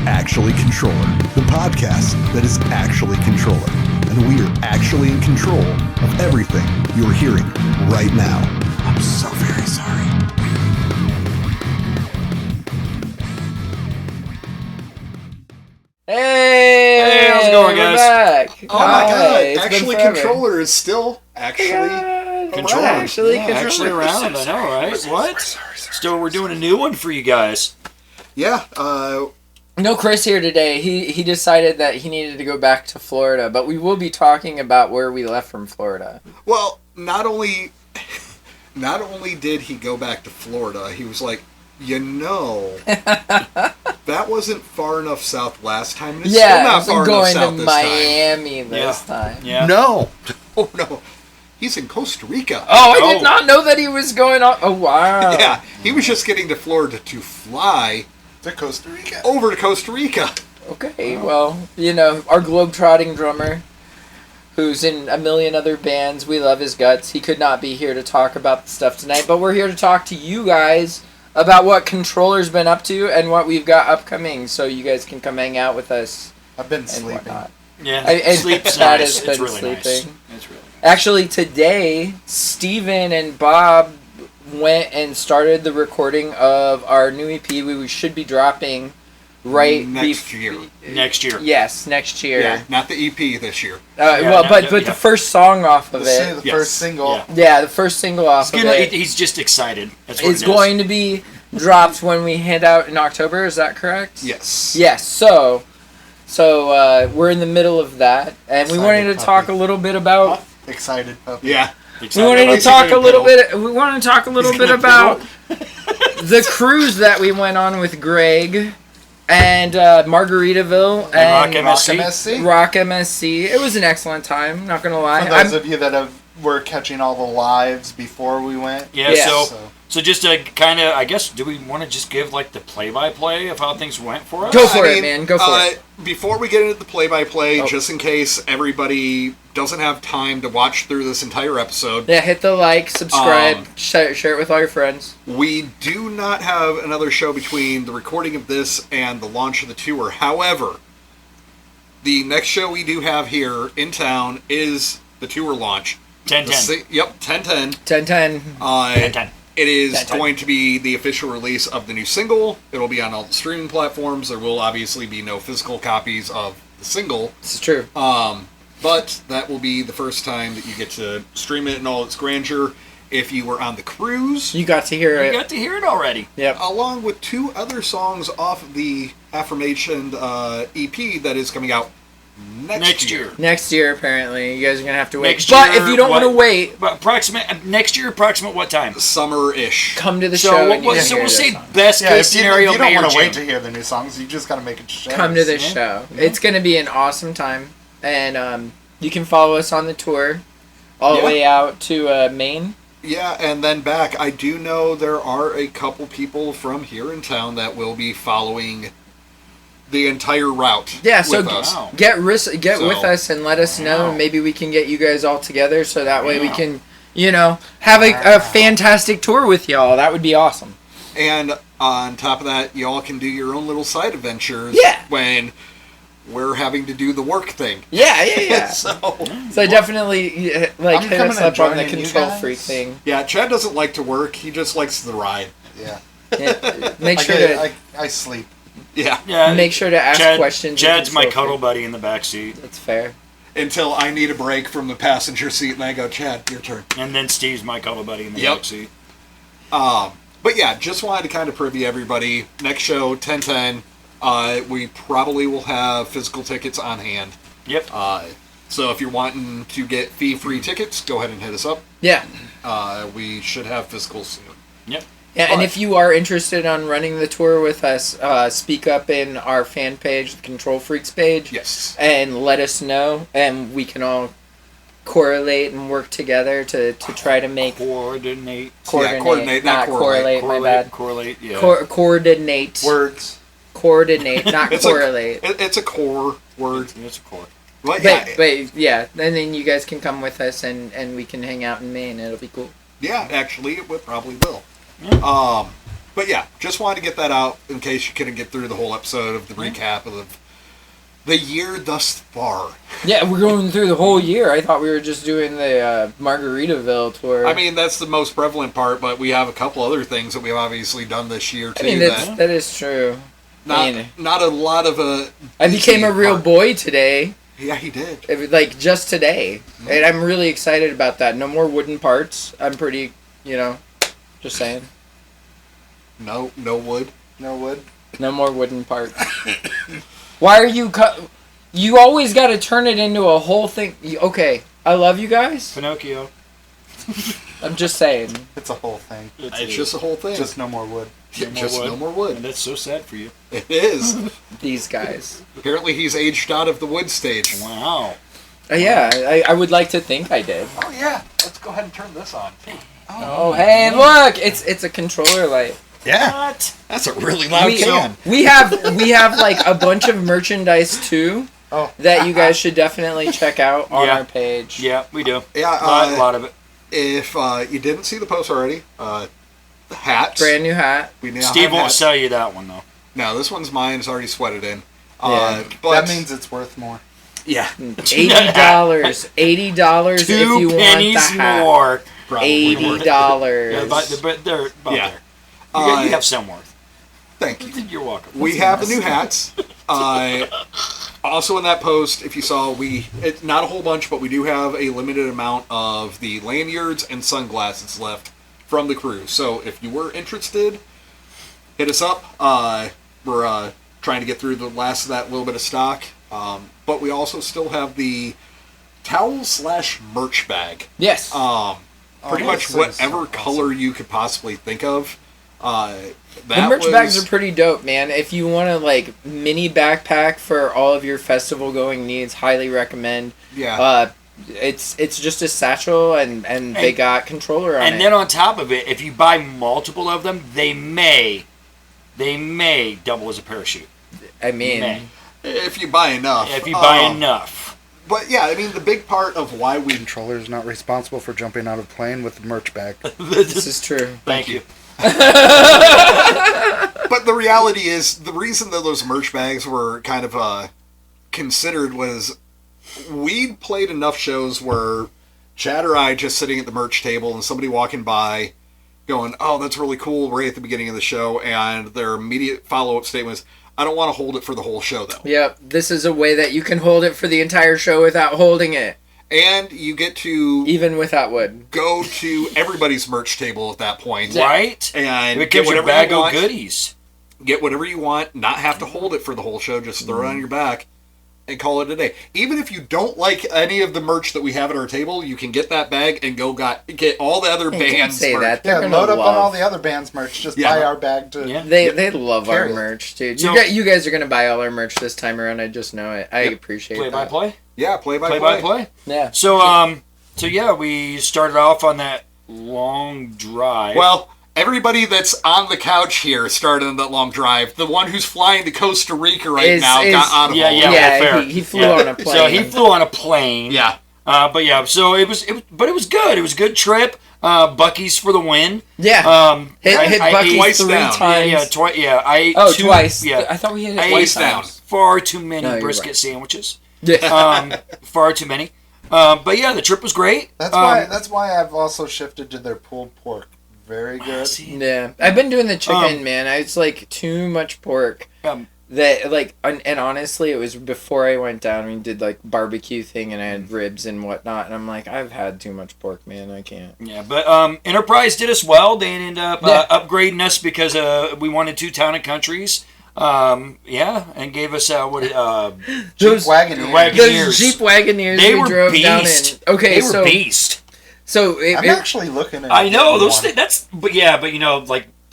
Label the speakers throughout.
Speaker 1: Actually Controller, the podcast that is actually Controller. And we are actually in control of everything you're hearing right now. I'm so very sorry.
Speaker 2: Hey,
Speaker 3: how's it going, guys?
Speaker 2: We're back.
Speaker 4: Oh my god,
Speaker 2: It's been
Speaker 4: actually
Speaker 2: forever.
Speaker 4: Controller is still actually
Speaker 3: Controller.
Speaker 2: Actually,
Speaker 3: Yeah,
Speaker 2: Controller.
Speaker 3: actually around, I know, right? What? Still, we're doing a new one for you guys.
Speaker 4: Yeah,
Speaker 2: No Chris here today. He decided that he needed to go back to Florida, but we will be talking about where we left from Florida.
Speaker 4: well, not only did he go back to Florida, he was like, that wasn't far enough south last time, and it's still
Speaker 2: Yeah,
Speaker 4: not far enough
Speaker 2: going
Speaker 4: south
Speaker 2: to
Speaker 4: this
Speaker 2: Miami this time.
Speaker 3: Yeah.
Speaker 4: No. Oh no. He's in Costa Rica.
Speaker 2: Oh, I did not know that he was going on. Oh, wow.
Speaker 4: Yeah, he was just getting to Florida to fly
Speaker 5: To Costa Rica.
Speaker 4: over to Costa Rica.
Speaker 2: Okay, well, our globe-trotting drummer, who's in a million other bands, we love his guts. He could not be here to talk about the stuff tonight, but we're here to talk to you guys about what Controller's been up to and what we've got upcoming, so you guys can come hang out with us.
Speaker 5: I've been
Speaker 2: And
Speaker 5: sleeping.
Speaker 2: whatnot.
Speaker 3: Yeah, sleep's
Speaker 2: That
Speaker 3: nice.
Speaker 2: has
Speaker 3: It's
Speaker 2: been
Speaker 3: really
Speaker 2: sleeping.
Speaker 3: nice. It's really nice.
Speaker 2: Actually, today, Steven and Bob went and started the recording of our new EP. We should be dropping
Speaker 4: Next year.
Speaker 3: Next year.
Speaker 2: Yes, next year.
Speaker 4: Yeah, not the EP this year.
Speaker 2: But the first song off of
Speaker 5: The
Speaker 2: it.
Speaker 4: Yes.
Speaker 5: first single.
Speaker 3: Yeah.
Speaker 2: Yeah, the first single off of it
Speaker 3: He's just excited. That's what
Speaker 2: is
Speaker 3: it is.
Speaker 2: going to be dropped when we head out in October. Is that correct?
Speaker 4: Yes.
Speaker 2: Yes. So we're in the middle of that, and we
Speaker 5: Excited
Speaker 2: wanted to
Speaker 5: puppy.
Speaker 2: talk a little bit about.
Speaker 5: Excited puppy.
Speaker 4: Yeah.
Speaker 2: We wanted to
Speaker 4: Basically
Speaker 2: talk a little
Speaker 4: piddle.
Speaker 2: bit. We want to talk a little bit about the cruise that we went on with Greg and Margaritaville and
Speaker 3: Rock
Speaker 5: Rock
Speaker 3: MSC.
Speaker 5: MSC.
Speaker 2: Rock MSC. It was an excellent time. Not gonna lie.
Speaker 5: For those of you that were catching all the lives before we went.
Speaker 3: Yeah,
Speaker 2: Yeah.
Speaker 3: So just to kind of, I guess, do we want to just give like the play-by-play of how things went for us?
Speaker 2: Go for it, man. Go for it.
Speaker 4: Before we get into the play-by-play,
Speaker 2: Oh.
Speaker 4: just in case everybody doesn't have time to watch through this entire episode,
Speaker 2: Yeah, hit the like, subscribe, share it with all your friends.
Speaker 4: we do not have another show between the recording of this and the launch of the tour. However, the next show we do have here in town is the tour launch.
Speaker 3: 10-10.
Speaker 4: Yep, 10-10.
Speaker 2: 10-10.
Speaker 3: 10-10.
Speaker 4: It is
Speaker 2: 10-10.
Speaker 4: going to be the official release of the new single. It'll be on all the streaming platforms. There will obviously be no physical copies of the single.
Speaker 2: This is true.
Speaker 4: But that will be the first time that you get to stream it in all its grandeur. If you were on the cruise,
Speaker 2: You got to hear
Speaker 3: You
Speaker 2: it.
Speaker 3: got to hear it already.
Speaker 2: Yep.
Speaker 4: along with two other songs off of the aforementioned EP that is coming out next year.
Speaker 2: Next year, apparently. You guys are going to have to wait.
Speaker 3: Next
Speaker 2: But
Speaker 3: year,
Speaker 2: if you don't want to
Speaker 3: what-
Speaker 2: wait,
Speaker 3: But next year, approximate what time?
Speaker 4: Summer-ish.
Speaker 2: come to the
Speaker 3: So
Speaker 2: show. and you
Speaker 3: we'll,
Speaker 2: can
Speaker 3: so
Speaker 2: hear
Speaker 3: we'll
Speaker 2: this
Speaker 3: say
Speaker 2: song.
Speaker 3: best
Speaker 5: Yeah,
Speaker 3: case
Speaker 5: if you
Speaker 3: scenario.
Speaker 5: don't
Speaker 3: May or
Speaker 5: want to wait
Speaker 3: June.
Speaker 5: to hear the new songs, you just got to make it show.
Speaker 2: Come to this
Speaker 3: Yeah.
Speaker 2: show. It's going to be an awesome time. And you can follow us on the tour all the
Speaker 4: Yeah.
Speaker 2: way out to Maine.
Speaker 4: Yeah, and then back. I do know there are a couple people from here in town that will be following the entire route.
Speaker 2: Yeah, so
Speaker 4: with us.
Speaker 3: Wow.
Speaker 2: get with
Speaker 4: So-
Speaker 2: us and let us know.
Speaker 3: Wow.
Speaker 2: Maybe we can get you guys all together so that way we
Speaker 3: Yeah.
Speaker 2: can, have a fantastic tour with y'all. That would be awesome.
Speaker 4: And on top of that, y'all can do your own little side adventures.
Speaker 2: Yeah.
Speaker 4: When we're having to do the work thing.
Speaker 2: Yeah.
Speaker 4: So
Speaker 2: So definitely
Speaker 5: I'm
Speaker 2: hit
Speaker 5: coming
Speaker 2: us
Speaker 5: and
Speaker 2: up on the
Speaker 5: joining you
Speaker 2: Control
Speaker 5: guys.
Speaker 2: Freak thing.
Speaker 4: yeah, Chad doesn't like to work. He just likes the ride.
Speaker 5: Yeah.
Speaker 2: Yeah, make sure to
Speaker 5: I sleep.
Speaker 4: Yeah.
Speaker 3: Yeah.
Speaker 2: make sure to ask questions. of
Speaker 3: Chad's my
Speaker 2: Control
Speaker 3: cuddle
Speaker 2: Freak.
Speaker 3: buddy in the back seat,
Speaker 2: That's fair.
Speaker 4: Until I need a break from the passenger seat, and I go, Chad, your turn.
Speaker 3: and then Steve's my cuddle buddy in the
Speaker 4: Yep.
Speaker 3: back seat.
Speaker 4: But yeah, just wanted to kind of preview everybody. Next show, 10-10. We probably will have physical tickets on hand.
Speaker 3: Yep.
Speaker 4: So if you're wanting to get fee-free tickets, go ahead and hit us up.
Speaker 2: Yeah.
Speaker 4: We should have physicals soon.
Speaker 3: Yep.
Speaker 2: Yeah, and
Speaker 4: But-
Speaker 2: if you are interested on running the tour with us, speak up in our fan page, the Control Freaks page,
Speaker 4: Yes.
Speaker 2: and let us know, and we can all correlate and work together to try to make
Speaker 3: Coordinate.
Speaker 4: coordinate, not correlate.
Speaker 2: My bad.
Speaker 3: Correlate. Yeah.
Speaker 2: Coordinate.
Speaker 5: Words.
Speaker 2: Coordinate, not
Speaker 4: It's
Speaker 2: correlate.
Speaker 4: It's a core word.
Speaker 3: It's a core.
Speaker 4: But yeah,
Speaker 2: But yeah, and then you guys can come with us and we can hang out in Maine. It'll be cool.
Speaker 4: yeah, actually, it would probably will.
Speaker 3: Yeah.
Speaker 4: But yeah, just wanted to get that out in case you couldn't get through the whole episode of the recap of the year thus far.
Speaker 2: Yeah, we're going through the whole year. I thought we were just doing the Margaritaville tour.
Speaker 4: I mean, that's the most prevalent part, but we have a couple other things that we've obviously done this year too.
Speaker 2: I mean, that is true.
Speaker 4: Not a lot of
Speaker 2: I became a real boy today.
Speaker 4: Yeah, he did.
Speaker 2: Like just today, and I'm really excited about that. No more wooden parts. I'm pretty, just saying.
Speaker 4: No wood.
Speaker 5: No wood.
Speaker 2: No more wooden parts. Why are you You always got to turn it into a whole thing. Okay, I love you guys.
Speaker 3: Pinocchio.
Speaker 2: I'm just saying.
Speaker 5: It's a whole thing.
Speaker 4: It's just a whole thing.
Speaker 5: Just no more wood.
Speaker 4: No more wood.
Speaker 3: And that's so sad for you.
Speaker 4: It is.
Speaker 2: These guys.
Speaker 4: Apparently he's aged out of the wood stage.
Speaker 3: Wow.
Speaker 2: Yeah, I would like to think I did.
Speaker 4: Oh yeah, let's go ahead and turn this on.
Speaker 2: Oh, hey, look! It's a controller light.
Speaker 4: Yeah. What? That's a really loud can.
Speaker 2: We have like a bunch of merchandise too. That you guys should definitely check out on our page.
Speaker 3: Yeah, we do.
Speaker 4: Yeah,
Speaker 3: a lot of it.
Speaker 4: If you didn't see the post already, the hats.
Speaker 2: Brand new hat.
Speaker 4: We now
Speaker 3: Steve
Speaker 4: have
Speaker 3: won't
Speaker 4: hats.
Speaker 3: sell you that one though.
Speaker 4: No, this one's mine. It's already sweated in.
Speaker 2: Yeah.
Speaker 4: But
Speaker 5: that means it's worth more.
Speaker 4: Yeah.
Speaker 2: $80. $80 if you want the hat.
Speaker 3: More.
Speaker 2: $80.
Speaker 3: Yeah, but they're about there. You have some worth.
Speaker 4: Thank you.
Speaker 3: You're welcome.
Speaker 4: We have the new hats. Also in that post, if you saw, it's not a whole bunch, but we do have a limited amount of the lanyards and sunglasses left from the crew. So if you were interested, hit us up. We're trying to get through the last of that little bit of stock. But we also still have the towel/merch bag.
Speaker 2: Yes.
Speaker 4: Pretty much whatever color you could possibly think of.
Speaker 2: The merch bags are pretty dope, man. If you want to mini backpack for all of your festival going needs, highly recommend.
Speaker 4: Yeah.
Speaker 2: It's just a satchel and they got controller on it.
Speaker 3: And then on top of it, if you buy multiple of them, they may double as a parachute.
Speaker 2: I mean,
Speaker 4: if you buy enough.
Speaker 3: If you buy enough.
Speaker 4: But yeah, I mean, the big part of why we...
Speaker 5: Controller is not responsible for jumping out of plane with the merch bag.
Speaker 2: This is true.
Speaker 3: Thank you.
Speaker 4: But the reality is, the reason that those merch bags were kind of considered was we'd played enough shows where Chad or I just sitting at the merch table and somebody walking by going, oh, that's really cool, right at the beginning of the show, and their immediate follow-up statement was, I don't want to hold it for the whole show, though.
Speaker 2: Yep, this is a way that you can hold it for the entire show without holding it.
Speaker 4: And you get to...
Speaker 2: Even without wood.
Speaker 4: Go to everybody's merch table at that point.
Speaker 3: Right?
Speaker 4: And
Speaker 3: it gives you a bag of goodies.
Speaker 4: Get whatever you want, not have to hold it for the whole show, just throw it on your back and call it a day. Even if you don't like any of the merch that we have at our table, you can get that bag and get all the other bands'
Speaker 2: say
Speaker 4: merch.
Speaker 2: that.
Speaker 5: Yeah, load up on all the other bands' merch. Just buy our bag to...
Speaker 3: Yeah.
Speaker 2: They love our
Speaker 5: Carry it.
Speaker 2: merch, dude.
Speaker 3: So-
Speaker 2: You guys are going to buy all our merch this time around. I just know it. I appreciate
Speaker 3: Play by
Speaker 2: that.
Speaker 3: play?
Speaker 4: Yeah, play by
Speaker 3: Play?
Speaker 2: Yeah.
Speaker 3: So yeah, we started off on that long drive.
Speaker 4: Well, everybody that's on the couch here started on that long drive. The one who's flying to Costa Rica now got out of all of it.
Speaker 3: fair.
Speaker 2: He flew on a plane.
Speaker 3: So he flew on a plane.
Speaker 4: Yeah.
Speaker 3: But yeah, so it was good. It was a good trip. Bucky's for the win.
Speaker 2: Yeah. Hit Bucky's
Speaker 4: twice
Speaker 2: 3
Speaker 4: down.
Speaker 2: times.
Speaker 3: I ate
Speaker 2: twice.
Speaker 3: Yeah.
Speaker 2: I thought we hit it
Speaker 3: I
Speaker 2: twice
Speaker 3: ate
Speaker 2: down.
Speaker 3: far too many
Speaker 2: No, you're
Speaker 3: brisket
Speaker 2: right.
Speaker 3: sandwiches.
Speaker 2: Yeah.
Speaker 3: Far too many. But yeah, the trip was great.
Speaker 5: That's why I've also shifted to their pulled pork. Very good.
Speaker 2: Yeah. I've been doing the chicken, man. It's too much pork. That and honestly, it was before I went down. We did barbecue thing, and I had ribs and whatnot. And I'm like, I've had too much pork, man. I can't.
Speaker 3: Yeah, but Enterprise did us well. They ended up upgrading us because we wanted 2 town and countries. And gave us
Speaker 2: Those
Speaker 5: Wagoneers.
Speaker 2: Those Jeep Wagoneers
Speaker 3: They
Speaker 2: we
Speaker 3: were
Speaker 2: drove
Speaker 3: beast.
Speaker 2: down in. Okay,
Speaker 3: They were beast.
Speaker 2: So
Speaker 5: I'm actually looking at.
Speaker 3: I know those.
Speaker 5: one.
Speaker 3: But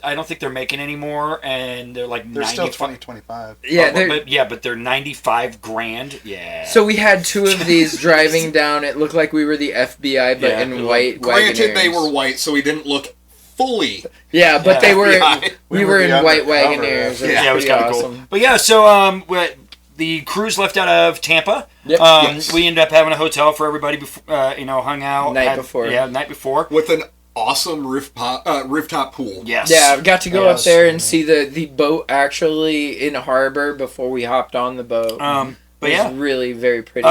Speaker 3: I don't think they're making anymore, and they're
Speaker 5: They're still 2025.
Speaker 2: Yeah,
Speaker 3: but they're $95,000. Yeah.
Speaker 2: So we had 2 of these driving down. It looked like we were the FBI, but in white.
Speaker 4: Granted,
Speaker 2: Wagoneers.
Speaker 4: they were white, so we didn't look fully.
Speaker 2: Yeah, but they were.
Speaker 4: FBI.
Speaker 2: We were in
Speaker 5: the
Speaker 2: white
Speaker 5: undercover,
Speaker 2: Wagoneers.
Speaker 3: Yeah, it was kind of
Speaker 2: awesome.
Speaker 3: cool. But yeah, so the cruise left out of Tampa.
Speaker 2: Yep.
Speaker 3: We ended up having a hotel for everybody. Hung out
Speaker 2: Night before.
Speaker 3: Yeah, the night before.
Speaker 4: With an awesome rooftop pool.
Speaker 3: Yes.
Speaker 2: Yeah, I got to go up
Speaker 5: Yes.
Speaker 2: there and see the boat actually in harbor before we hopped on the boat.
Speaker 3: But
Speaker 2: it
Speaker 3: yeah,
Speaker 2: was really very pretty.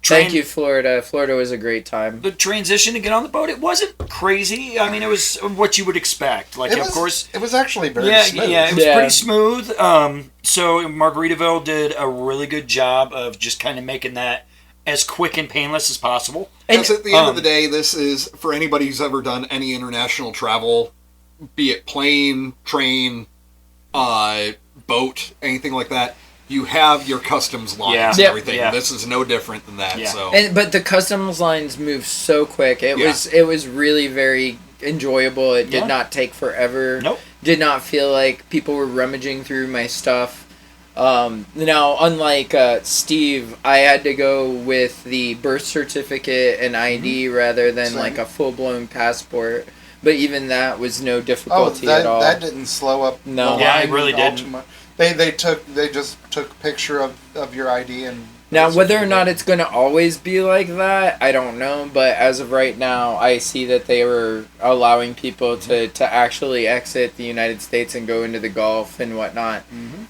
Speaker 2: Thank you, Florida. Florida was a great time.
Speaker 3: The transition to get on the boat, it wasn't crazy. I mean, it was what you would expect. Like, of course,
Speaker 5: it was actually very smooth.
Speaker 3: Yeah, it was
Speaker 2: Yeah.
Speaker 3: pretty smooth. So Margaritaville did a really good job of just kind of making that as quick and painless as possible.
Speaker 4: Because at the end of the day, this is, for anybody who's ever done any international travel, be it plane, train, boat, anything like that, you have your customs lines
Speaker 3: Yeah.
Speaker 4: and
Speaker 2: Yep.
Speaker 4: everything.
Speaker 3: Yeah.
Speaker 4: This is no different than that.
Speaker 3: Yeah.
Speaker 4: So
Speaker 2: But the customs lines moved so quick. It was really very enjoyable. It did
Speaker 3: Yeah.
Speaker 2: not take forever.
Speaker 3: Nope.
Speaker 2: Did not feel like people were rummaging through my stuff. Now, unlike Steve, I had to go with the birth certificate and ID rather than
Speaker 5: Same.
Speaker 2: like a full blown passport. But even that was no
Speaker 5: Oh,
Speaker 2: difficulty at all.
Speaker 5: that didn't slow up.
Speaker 2: No.
Speaker 5: the
Speaker 3: Yeah,
Speaker 5: line
Speaker 3: it really
Speaker 5: all
Speaker 3: didn't.
Speaker 5: too much. They just took a picture of your ID and.
Speaker 2: Now, whether or not it's going to always be like that, I don't know. But as of right now, I see that they were allowing people to actually exit the United States and go into the Gulf and whatnot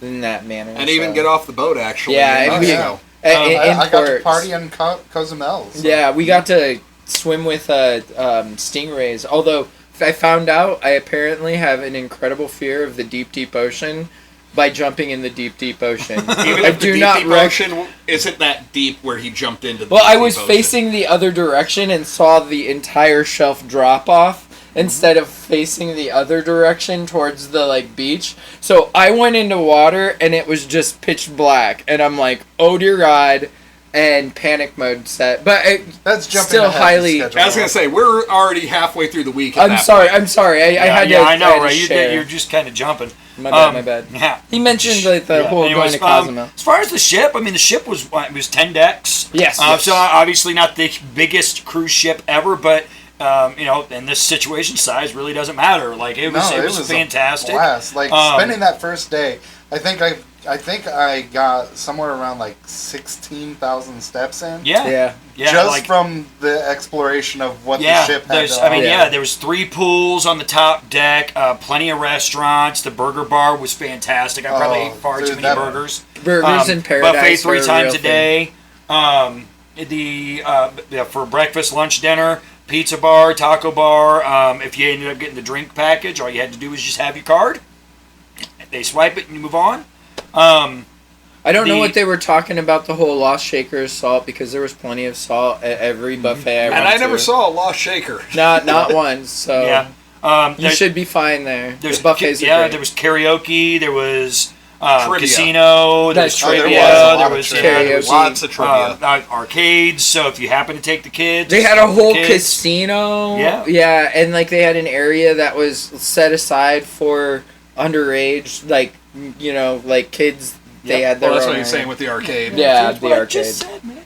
Speaker 2: in that manner.
Speaker 4: and even get off the boat, actually.
Speaker 2: Yeah,
Speaker 4: in
Speaker 2: and
Speaker 4: Mexico.
Speaker 5: I got to
Speaker 2: ports.
Speaker 5: party in Cozumel's.
Speaker 2: Yeah, we got to swim with stingrays. Although I found out I apparently have an incredible fear of the deep, deep ocean by jumping in the deep, deep ocean.
Speaker 4: Even
Speaker 2: I
Speaker 4: if
Speaker 2: do
Speaker 4: the
Speaker 2: not
Speaker 4: deep
Speaker 2: rec-
Speaker 4: ocean isn't that deep where he jumped into the
Speaker 2: Well, I
Speaker 4: deep
Speaker 2: was
Speaker 4: ocean.
Speaker 2: facing the other direction and saw the entire shelf drop off instead of facing the other direction towards the beach. So I went into water and it was just pitch black, and I'm like, "Oh dear God!" and panic mode set. But
Speaker 5: That's jumping
Speaker 2: still
Speaker 5: ahead of the
Speaker 2: highly.
Speaker 5: schedule.
Speaker 4: I was going to say, we're already halfway through the week. At
Speaker 2: I'm
Speaker 4: that
Speaker 2: sorry.
Speaker 4: point.
Speaker 2: I'm sorry. I had to.
Speaker 3: I know,
Speaker 2: had to
Speaker 3: right?
Speaker 2: share.
Speaker 3: You're just kind of jumping.
Speaker 2: My bad. My bad.
Speaker 3: Yeah.
Speaker 2: He mentioned the whole
Speaker 3: Anyways,
Speaker 2: going to Cozumel.
Speaker 3: as far as the ship, I mean, the ship was 10 decks.
Speaker 2: Yes,
Speaker 3: So
Speaker 2: yes.
Speaker 3: obviously not the biggest cruise ship ever, but in this situation, size really doesn't matter. Like it was fantastic.
Speaker 5: A blast. Like spending that first day, I think I got somewhere around 16,000 steps in.
Speaker 3: Yeah.
Speaker 2: Yeah.
Speaker 5: From the exploration of what the ship had to offer.
Speaker 3: There was 3 pools on the top deck, plenty of restaurants. The burger bar was fantastic. I probably ate far too many burgers.
Speaker 2: Burgers in paradise.
Speaker 3: Buffet 3
Speaker 2: were a
Speaker 3: times
Speaker 2: real
Speaker 3: a day. For breakfast, lunch, dinner, pizza bar, taco bar. If you ended up getting the drink package, all you had to do was just have your card. They swipe it and you move on.
Speaker 2: I don't know what they were talking about, the whole Lost Shakers salt, because there was plenty of salt at every buffet I went
Speaker 4: And I
Speaker 2: to.
Speaker 4: never saw a lost shaker.
Speaker 2: Not once, so
Speaker 3: Yeah.
Speaker 2: you should be fine there.
Speaker 3: There's
Speaker 2: The buffets are great.
Speaker 3: there was karaoke, there was
Speaker 4: Trivia.
Speaker 3: casino, there was
Speaker 2: That's
Speaker 3: trivia,
Speaker 2: true.
Speaker 3: there was
Speaker 2: There was
Speaker 4: Lots of trivia.
Speaker 3: arcades. So if you happen to take the kids,
Speaker 2: They had a whole
Speaker 3: kids,
Speaker 2: casino.
Speaker 3: Yeah.
Speaker 2: Yeah, and they had an area that was set aside for underage, kids. They had their
Speaker 4: Well, that's
Speaker 2: own
Speaker 4: what you're
Speaker 2: area.
Speaker 4: saying with the arcade.
Speaker 2: Yeah,
Speaker 3: That's
Speaker 2: the
Speaker 3: what I
Speaker 2: arcade.
Speaker 3: just said, man.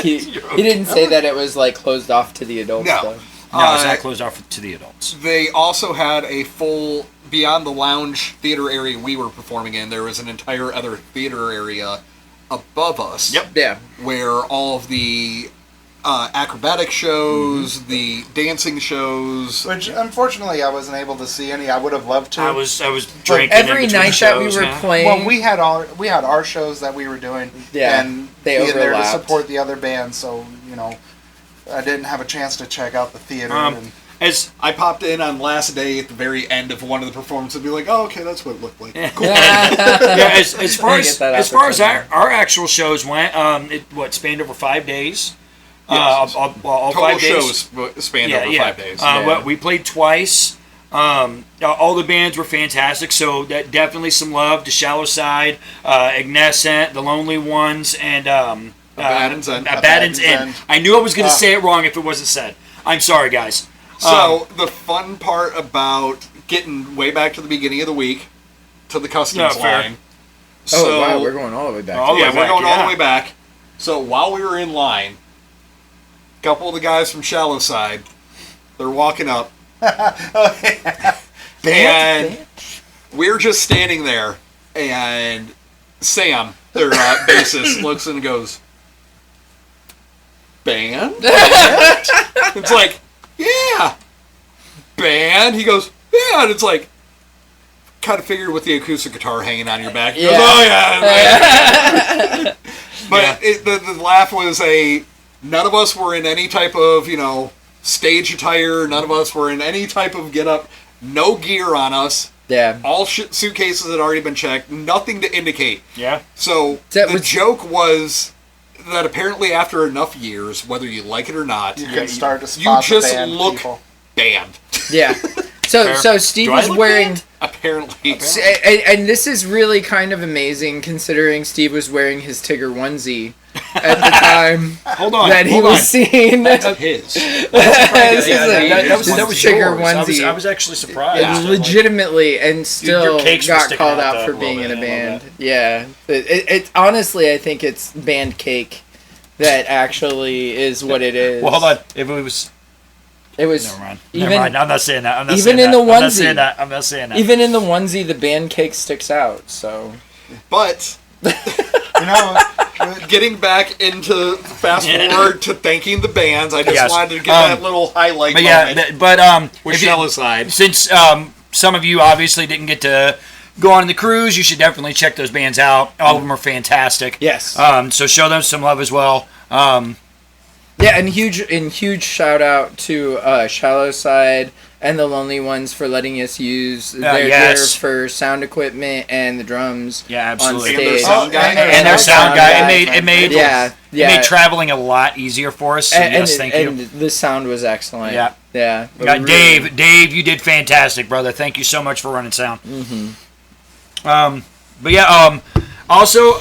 Speaker 2: He didn't say that it was closed off to the adults.
Speaker 4: No.
Speaker 2: Though.
Speaker 3: No, it's not closed off to the adults.
Speaker 4: They also had a full, beyond the lounge theater area we were performing in, there was an entire other theater area above us.
Speaker 3: Yep.
Speaker 2: Yeah.
Speaker 4: Where all of the acrobatic shows, the dancing shows.
Speaker 5: Which, unfortunately, I wasn't able to see any. I would have loved to.
Speaker 3: I was drinking
Speaker 2: Every
Speaker 3: in between
Speaker 2: night that we
Speaker 3: shows,
Speaker 2: were
Speaker 3: yeah.
Speaker 2: playing.
Speaker 5: Well, we had our shows that we were doing,
Speaker 2: Yeah,
Speaker 5: and
Speaker 2: they
Speaker 5: being there to
Speaker 2: overlapped.
Speaker 5: support the other bands. So I didn't have a chance to check out the theater. And
Speaker 3: As
Speaker 4: I popped in on last day at the very end of one of the performances and be like, oh, okay, that's what it looked like. Cool.
Speaker 3: as far
Speaker 2: I
Speaker 3: as
Speaker 2: get that
Speaker 3: as far as
Speaker 2: opportunity.
Speaker 3: our actual shows went, it spanned over 5 days.
Speaker 4: Yes.
Speaker 3: All
Speaker 4: Total
Speaker 3: 5 days.
Speaker 4: shows spanned over 5 days.
Speaker 3: We played twice. All the bands were fantastic, so that definitely some love to Shallow Side, Ignescent, The Lonely Ones, and
Speaker 4: Abaddon's End.
Speaker 3: Abaddon's End.
Speaker 5: End.
Speaker 3: I knew I was going to say it wrong if it wasn't said. I'm sorry, guys.
Speaker 4: So the fun part about getting way back to the beginning of the week to the customs
Speaker 3: Yeah, fair.
Speaker 4: line.
Speaker 2: Oh
Speaker 4: So,
Speaker 2: wow, we're going all the way back.
Speaker 3: All the
Speaker 4: yeah,
Speaker 3: way
Speaker 4: we're
Speaker 3: back,
Speaker 4: going all
Speaker 3: yeah.
Speaker 4: the way back. So while we were in line, a couple of the guys from Shallow Side, they're walking up, and we're just standing there, and Sam, their bassist, looks and goes, "Band?" It's like, yeah. Band? He goes, yeah. And it's like, kind of figured with the acoustic guitar hanging on your back. He goes, oh, yeah. But the laugh was none of us were in any type of, stage attire. None of us were in any type of get-up. No gear on us.
Speaker 2: Yeah.
Speaker 4: All suitcases had already been checked. Nothing to indicate.
Speaker 3: Yeah.
Speaker 4: So the joke was that apparently after enough years, whether you like it or not,
Speaker 5: you can start to spot
Speaker 4: you just
Speaker 5: the band
Speaker 4: look
Speaker 5: people.
Speaker 4: banned.
Speaker 2: Yeah. So Steve was wearing...
Speaker 4: Apparently.
Speaker 2: And this is really kind of amazing considering Steve was wearing his Tigger onesie at the time that he was seen.
Speaker 3: That's his. That was
Speaker 2: Tigger
Speaker 3: yours.
Speaker 2: onesie.
Speaker 3: I was actually surprised.
Speaker 2: Yeah. Legitimately, and still
Speaker 3: your cakes were
Speaker 2: got
Speaker 3: sticking
Speaker 2: called
Speaker 3: out
Speaker 2: out
Speaker 3: a
Speaker 2: for
Speaker 3: little
Speaker 2: being
Speaker 3: bit.
Speaker 2: in a
Speaker 3: I love
Speaker 2: band.
Speaker 3: that.
Speaker 2: Yeah. It honestly, I think it's band cake that actually is what it is.
Speaker 3: Well, hold on. If it was...
Speaker 2: It was
Speaker 3: Never mind.
Speaker 2: even
Speaker 3: Never mind. I'm not saying that. I'm not
Speaker 2: even
Speaker 3: saying
Speaker 2: in
Speaker 3: that.
Speaker 2: the
Speaker 3: I'm not
Speaker 2: onesie.
Speaker 3: saying that. I'm not saying that.
Speaker 2: even in the onesie, the band cake sticks out. So,
Speaker 4: But getting back into fast forward to thanking the bands, I just wanted to get that little highlight.
Speaker 3: But
Speaker 4: with Shell aside,
Speaker 3: since some of you obviously didn't get to go on the cruise, you should definitely check those bands out. All of them are fantastic.
Speaker 2: yes.
Speaker 3: So show them some love as well.
Speaker 2: Yeah, and huge shout out to Shallow Side and the Lonely Ones for letting us use their gear for sound equipment and the drums.
Speaker 3: Yeah, absolutely.
Speaker 2: On
Speaker 4: And their
Speaker 2: stage.
Speaker 4: sound guy.
Speaker 3: And their sound guy. It made traveling a lot easier for us. So yes, thank you.
Speaker 2: And the sound was excellent.
Speaker 3: Yeah.
Speaker 2: Yeah.
Speaker 3: Dave, you did fantastic, brother. Thank you so much for running sound. Mm-hmm. But yeah, also,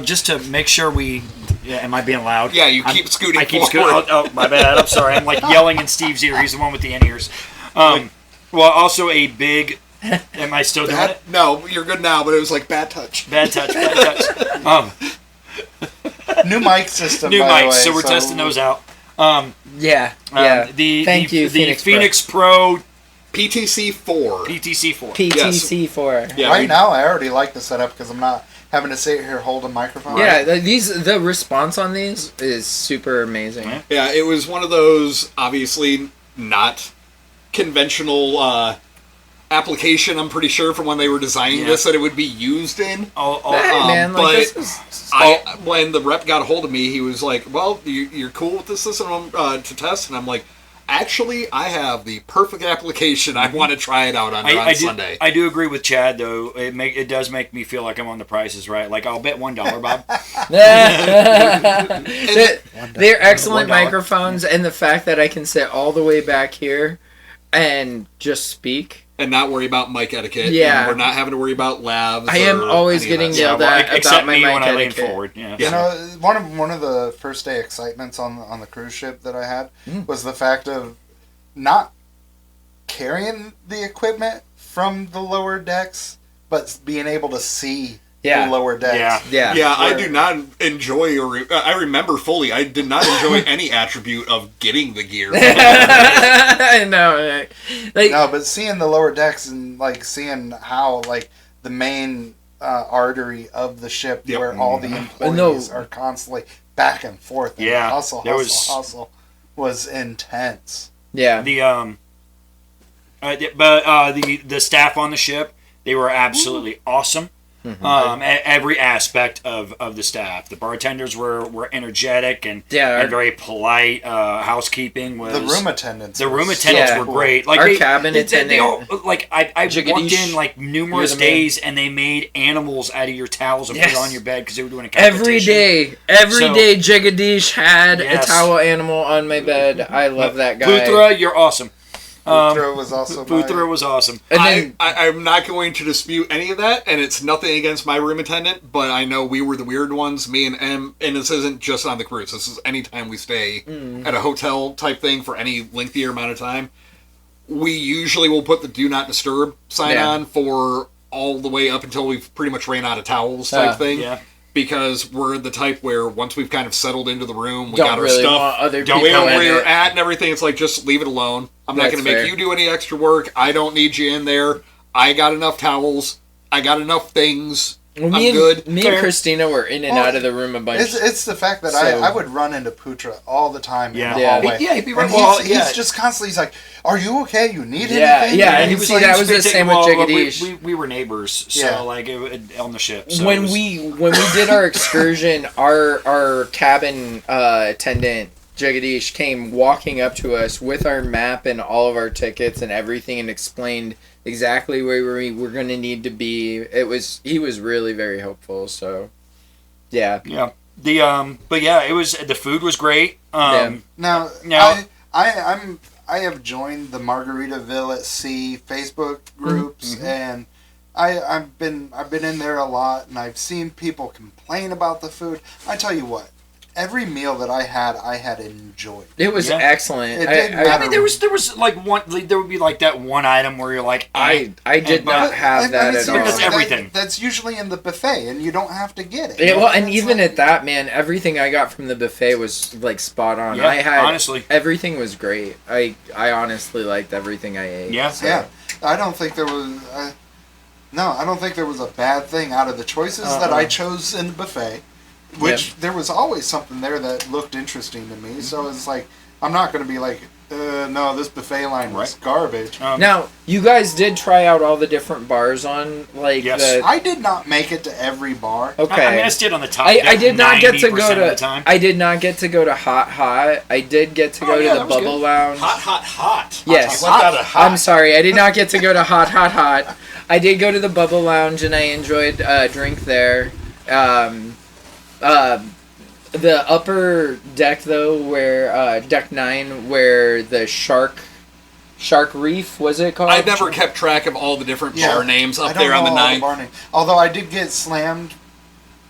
Speaker 3: just to make sure we... Yeah, am I being loud?
Speaker 4: Yeah, you keep scooting
Speaker 3: I keep
Speaker 4: forward.
Speaker 3: scooting. Oh, my bad. I'm sorry. I'm like yelling in Steve's ear. He's the one with the in-ears. Well, also a big... Am I still doing it?
Speaker 4: No, you're good now, but it was like bad touch.
Speaker 3: Bad touch.
Speaker 5: New mic system,
Speaker 3: New
Speaker 5: by the
Speaker 3: mics,
Speaker 5: way,
Speaker 3: so we're testing those out.
Speaker 2: Yeah. Thank you,
Speaker 3: the Phoenix Pro
Speaker 4: PTC 4.
Speaker 3: PTC 4.
Speaker 2: PTC 4.
Speaker 4: Yeah,
Speaker 5: right now, I already like the setup because I'm not having to sit here hold a microphone.
Speaker 2: Yeah, the response on these is super amazing.
Speaker 4: Yeah, it was one of those, obviously, not conventional application, I'm pretty sure, from when they were designing this, that it would be used in. When the rep got a hold of me, he was like, well, you're cool with this system to test? And I'm like, actually, I have the perfect application. I want to try it out on Sunday.
Speaker 3: I do agree with Chad, though. It does make me feel like I'm on the prices, right? Like, I'll bet $1, Bob.
Speaker 2: They're excellent microphones, and the fact that I can sit all the way back here and just speak.
Speaker 4: And not worry about mic etiquette.
Speaker 2: Yeah.
Speaker 4: We're not having to worry about labs.
Speaker 2: I am always getting yelled at about my mic etiquette.
Speaker 3: Forward. Yeah.
Speaker 5: You know, one of the first day excitements on the cruise ship that I had was the fact of not carrying the equipment from the lower decks, but being able to see the lower decks.
Speaker 2: Yeah.
Speaker 4: I do not enjoy, I remember fully, I did not enjoy any attribute of getting the gear.
Speaker 2: I know.
Speaker 5: No, but seeing the lower decks and seeing how the main artery of the ship where all the employees are constantly back and forth and hustle was intense.
Speaker 2: Yeah.
Speaker 3: The staff on the ship, they were absolutely awesome. Mm-hmm. Every aspect of the staff. The bartenders were energetic and very polite. Housekeeping was...
Speaker 5: The room attendants.
Speaker 3: The room attendants were great. Like
Speaker 2: our cabin attendant.
Speaker 3: I walked in numerous days and they made animals out of your towels and put it on your bed because they were doing a competition.
Speaker 2: Every day Jagadish had a towel animal on my bed. I love that guy.
Speaker 3: Luthra, you're awesome.
Speaker 5: Futhra was also
Speaker 3: was awesome.
Speaker 4: And I'm not going to dispute any of that, and it's nothing against my room attendant, but I know we were the weird ones, me and Em, and this isn't just on the cruise. This is any time we stay at a hotel type thing for any lengthier amount of time. We usually will put the do not disturb sign on for all the way up until we've pretty much ran out of towels type thing. Yeah. Because we're the type where once we've kind of settled into the room, we got our stuff, we know where you're at and everything. It's like, just leave it alone. I'm not going to make you do any extra work. I don't need you in there. I got enough towels. I got enough things
Speaker 2: Well, me and Christina were in and out of the room a bunch.
Speaker 5: It's the fact that I would run into Putra all the time in the hallway.
Speaker 3: He'd be right.
Speaker 5: He's just constantly, he's like, "Are you okay? You need anything?"
Speaker 2: Yeah, and he was like, that was the same with Jagadish.
Speaker 3: We were neighbors, so like on the ship. So
Speaker 2: when we did our excursion, our cabin attendant Jagadish came walking up to us with our map and all of our tickets and everything, and explained exactly where we were going to need to be. He was really very helpful. So, yeah.
Speaker 3: But yeah, it was, the food was great.
Speaker 5: Now I have joined the Margaritaville at Sea Facebook groups, and I've been in there a lot, and I've seen people complain about the food. I tell you what. Every meal that I had enjoyed.
Speaker 2: It was excellent.
Speaker 5: It didn't matter.
Speaker 3: I mean, there was like there would be like that one item where you're like,
Speaker 2: I did not have that at all.
Speaker 3: That's everything.
Speaker 5: That's usually in the buffet, and you don't have to get it.
Speaker 2: And even at that, man, everything I got from the buffet was like spot on.
Speaker 3: Yeah, honestly,
Speaker 2: everything was great. I honestly liked everything I ate.
Speaker 3: Yeah,
Speaker 5: yeah. I don't think there was. I don't think there was a bad thing out of the choices that I chose in the buffet. Which there was always something there that looked interesting to me, so it's like I'm not going to be like, no, this buffet line was garbage.
Speaker 2: Now, you guys did try out all the different bars on
Speaker 5: I did not make it to every bar.
Speaker 2: Okay,
Speaker 3: I mean, I stayed on the top.
Speaker 2: I did not get to go
Speaker 3: to. Time.
Speaker 2: I did not get to go to Hot Hot. I did get to go to the Bubble Lounge.
Speaker 3: Hot.
Speaker 2: Yes, I'm sorry, I did not get to go to Hot. I did go to the Bubble Lounge and I enjoyed a drink there. The upper deck though, where deck 9, where the Shark Reef, was it called?
Speaker 4: I never kept track of all the different bar names up there on the 9th.
Speaker 5: Although I did get slammed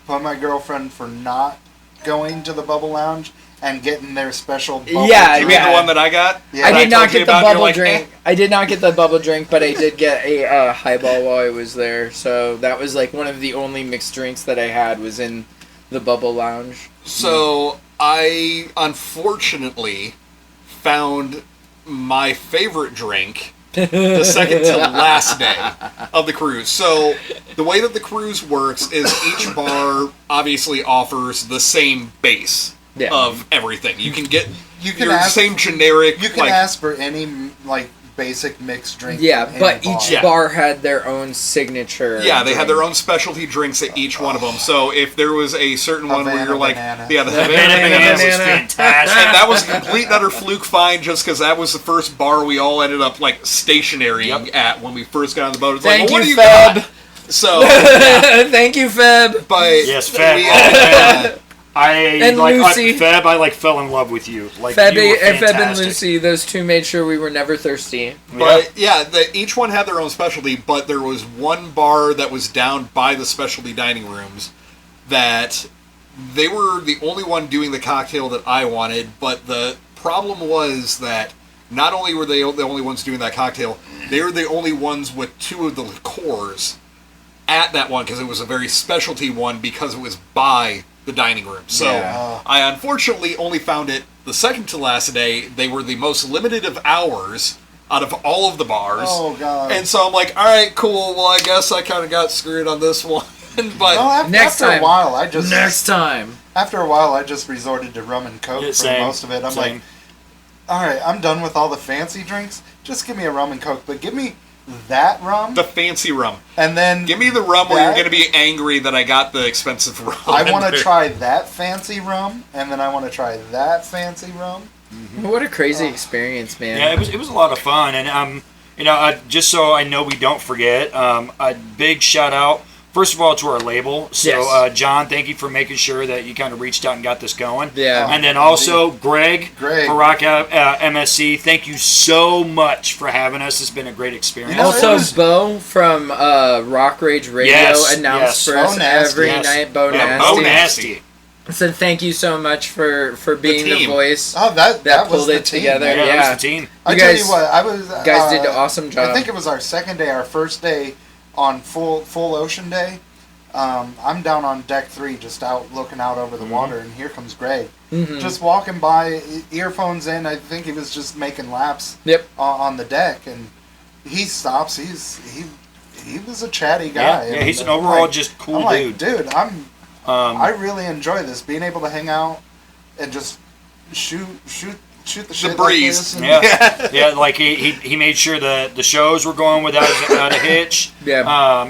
Speaker 5: by my girlfriend for not going to the Bubble Lounge and getting their special bubble drink.
Speaker 4: You mean the one that I got?
Speaker 2: Yeah. I did not get the bubble drink. I did not get the bubble drink, but I did get a highball while I was there. So that was like one of the only mixed drinks that I had was in the Bubble Lounge.
Speaker 4: So I unfortunately found my favorite drink the second to last day of the cruise. So the way that the cruise works is each bar obviously offers the same base of everything. You can get your same generic.
Speaker 5: You can ask for any basic mixed drink.
Speaker 2: Yeah, but each bar had their own signature.
Speaker 4: Yeah, they had their own specialty drinks at each one of them. So if there was a certain one where you're like, the Havana Banana was fantastic. And that was a complete and utter fluke find just because that was the first bar we all ended up stationarying at when we first got on the boat. It's
Speaker 2: Thank
Speaker 4: what
Speaker 2: you,
Speaker 4: do you
Speaker 2: Feb.
Speaker 4: got? So,
Speaker 2: thank you, Feb.
Speaker 4: But
Speaker 3: yes, Feb.
Speaker 2: Lucy.
Speaker 3: Feb, I fell in love with you.
Speaker 2: Feb and Lucy, those two made sure we were never thirsty.
Speaker 4: But each one had their own specialty, but there was one bar that was down by the specialty dining rooms that they were the only one doing the cocktail that I wanted, but the problem was that not only were they the only ones doing that cocktail, they were the only ones with 2 of the liqueurs at that one because it was a very specialty one because it was by the dining room. So I unfortunately only found it the second to last day. They were the most limited of hours out of all of the bars.
Speaker 5: Oh, God.
Speaker 4: And so I'm like, all right, cool. Well, I guess I kind of got screwed on this one. But
Speaker 5: after a while, I just resorted to rum and coke for most of it. I'm like, all right, I'm done with all the fancy drinks. Just give me a rum and coke, but give me that rum,
Speaker 4: the fancy rum,
Speaker 5: and then
Speaker 4: give me the rum where you're going to be angry that I got the expensive rum.
Speaker 5: I want to try that fancy rum, and then I want to try that fancy rum.
Speaker 2: Mm-hmm. What a crazy experience, man!
Speaker 3: Yeah, it was a lot of fun, and just so I know we don't forget, a big shout out. First of all, to our label. So, John, thank you for making sure that you kind of reached out and got this going.
Speaker 2: Yeah.
Speaker 3: And then also, Greg. Baraka, MSC, thank you so much for having us. It's been a great experience.
Speaker 2: Also, Bo from Rock Rage Radio announced for us every night. Bo Nasty. So thank you so much for being the voice that pulled it together.
Speaker 3: Yeah, it was the team.
Speaker 5: I tell you what,
Speaker 2: guys did an awesome job.
Speaker 5: I think it was our second day, our first day on full ocean day. I'm down on deck 3, just out looking out over the water, and here comes Greg, just walking by, earphones in. I think he was just making laps on the deck, and he stops. He he was a chatty guy.
Speaker 3: Yeah, he's an overall just cool
Speaker 5: I'm
Speaker 3: dude.
Speaker 5: Dude, I really enjoy this, being able to hang out and just shoot the shit
Speaker 4: breeze.
Speaker 5: like this.
Speaker 3: Yeah, like he made sure the shows were going without a hitch.
Speaker 2: Yeah.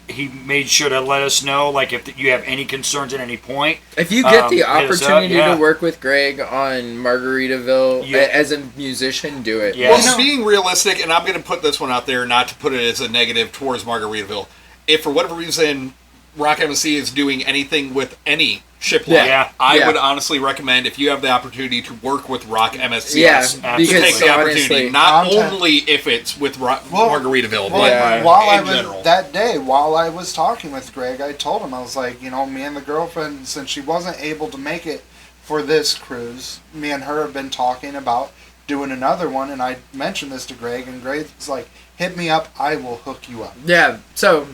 Speaker 3: He made sure to let us know, like, if you have any concerns at any point.
Speaker 2: If you get the
Speaker 3: hit us up,
Speaker 2: opportunity
Speaker 3: yeah.
Speaker 2: to work with Greg on Margaritaville as a musician, do it.
Speaker 3: Yeah.
Speaker 4: Well, being realistic, and I'm going to put this one out there, not to put it as a negative towards Margaritaville. If for whatever reason Rock MSC is doing anything with any ship line, I would honestly recommend, if you have the opportunity to work with Rock MSC, to take the opportunity. Not only if it's with Margaritaville, but
Speaker 5: while
Speaker 4: in general.
Speaker 5: That day, while I was talking with Greg, I told him, I was like, me and the girlfriend, since she wasn't able to make it for this cruise, me and her have been talking about doing another one, and I mentioned this to Greg, and Greg's like, hit me up, I will hook you up.
Speaker 2: Yeah, so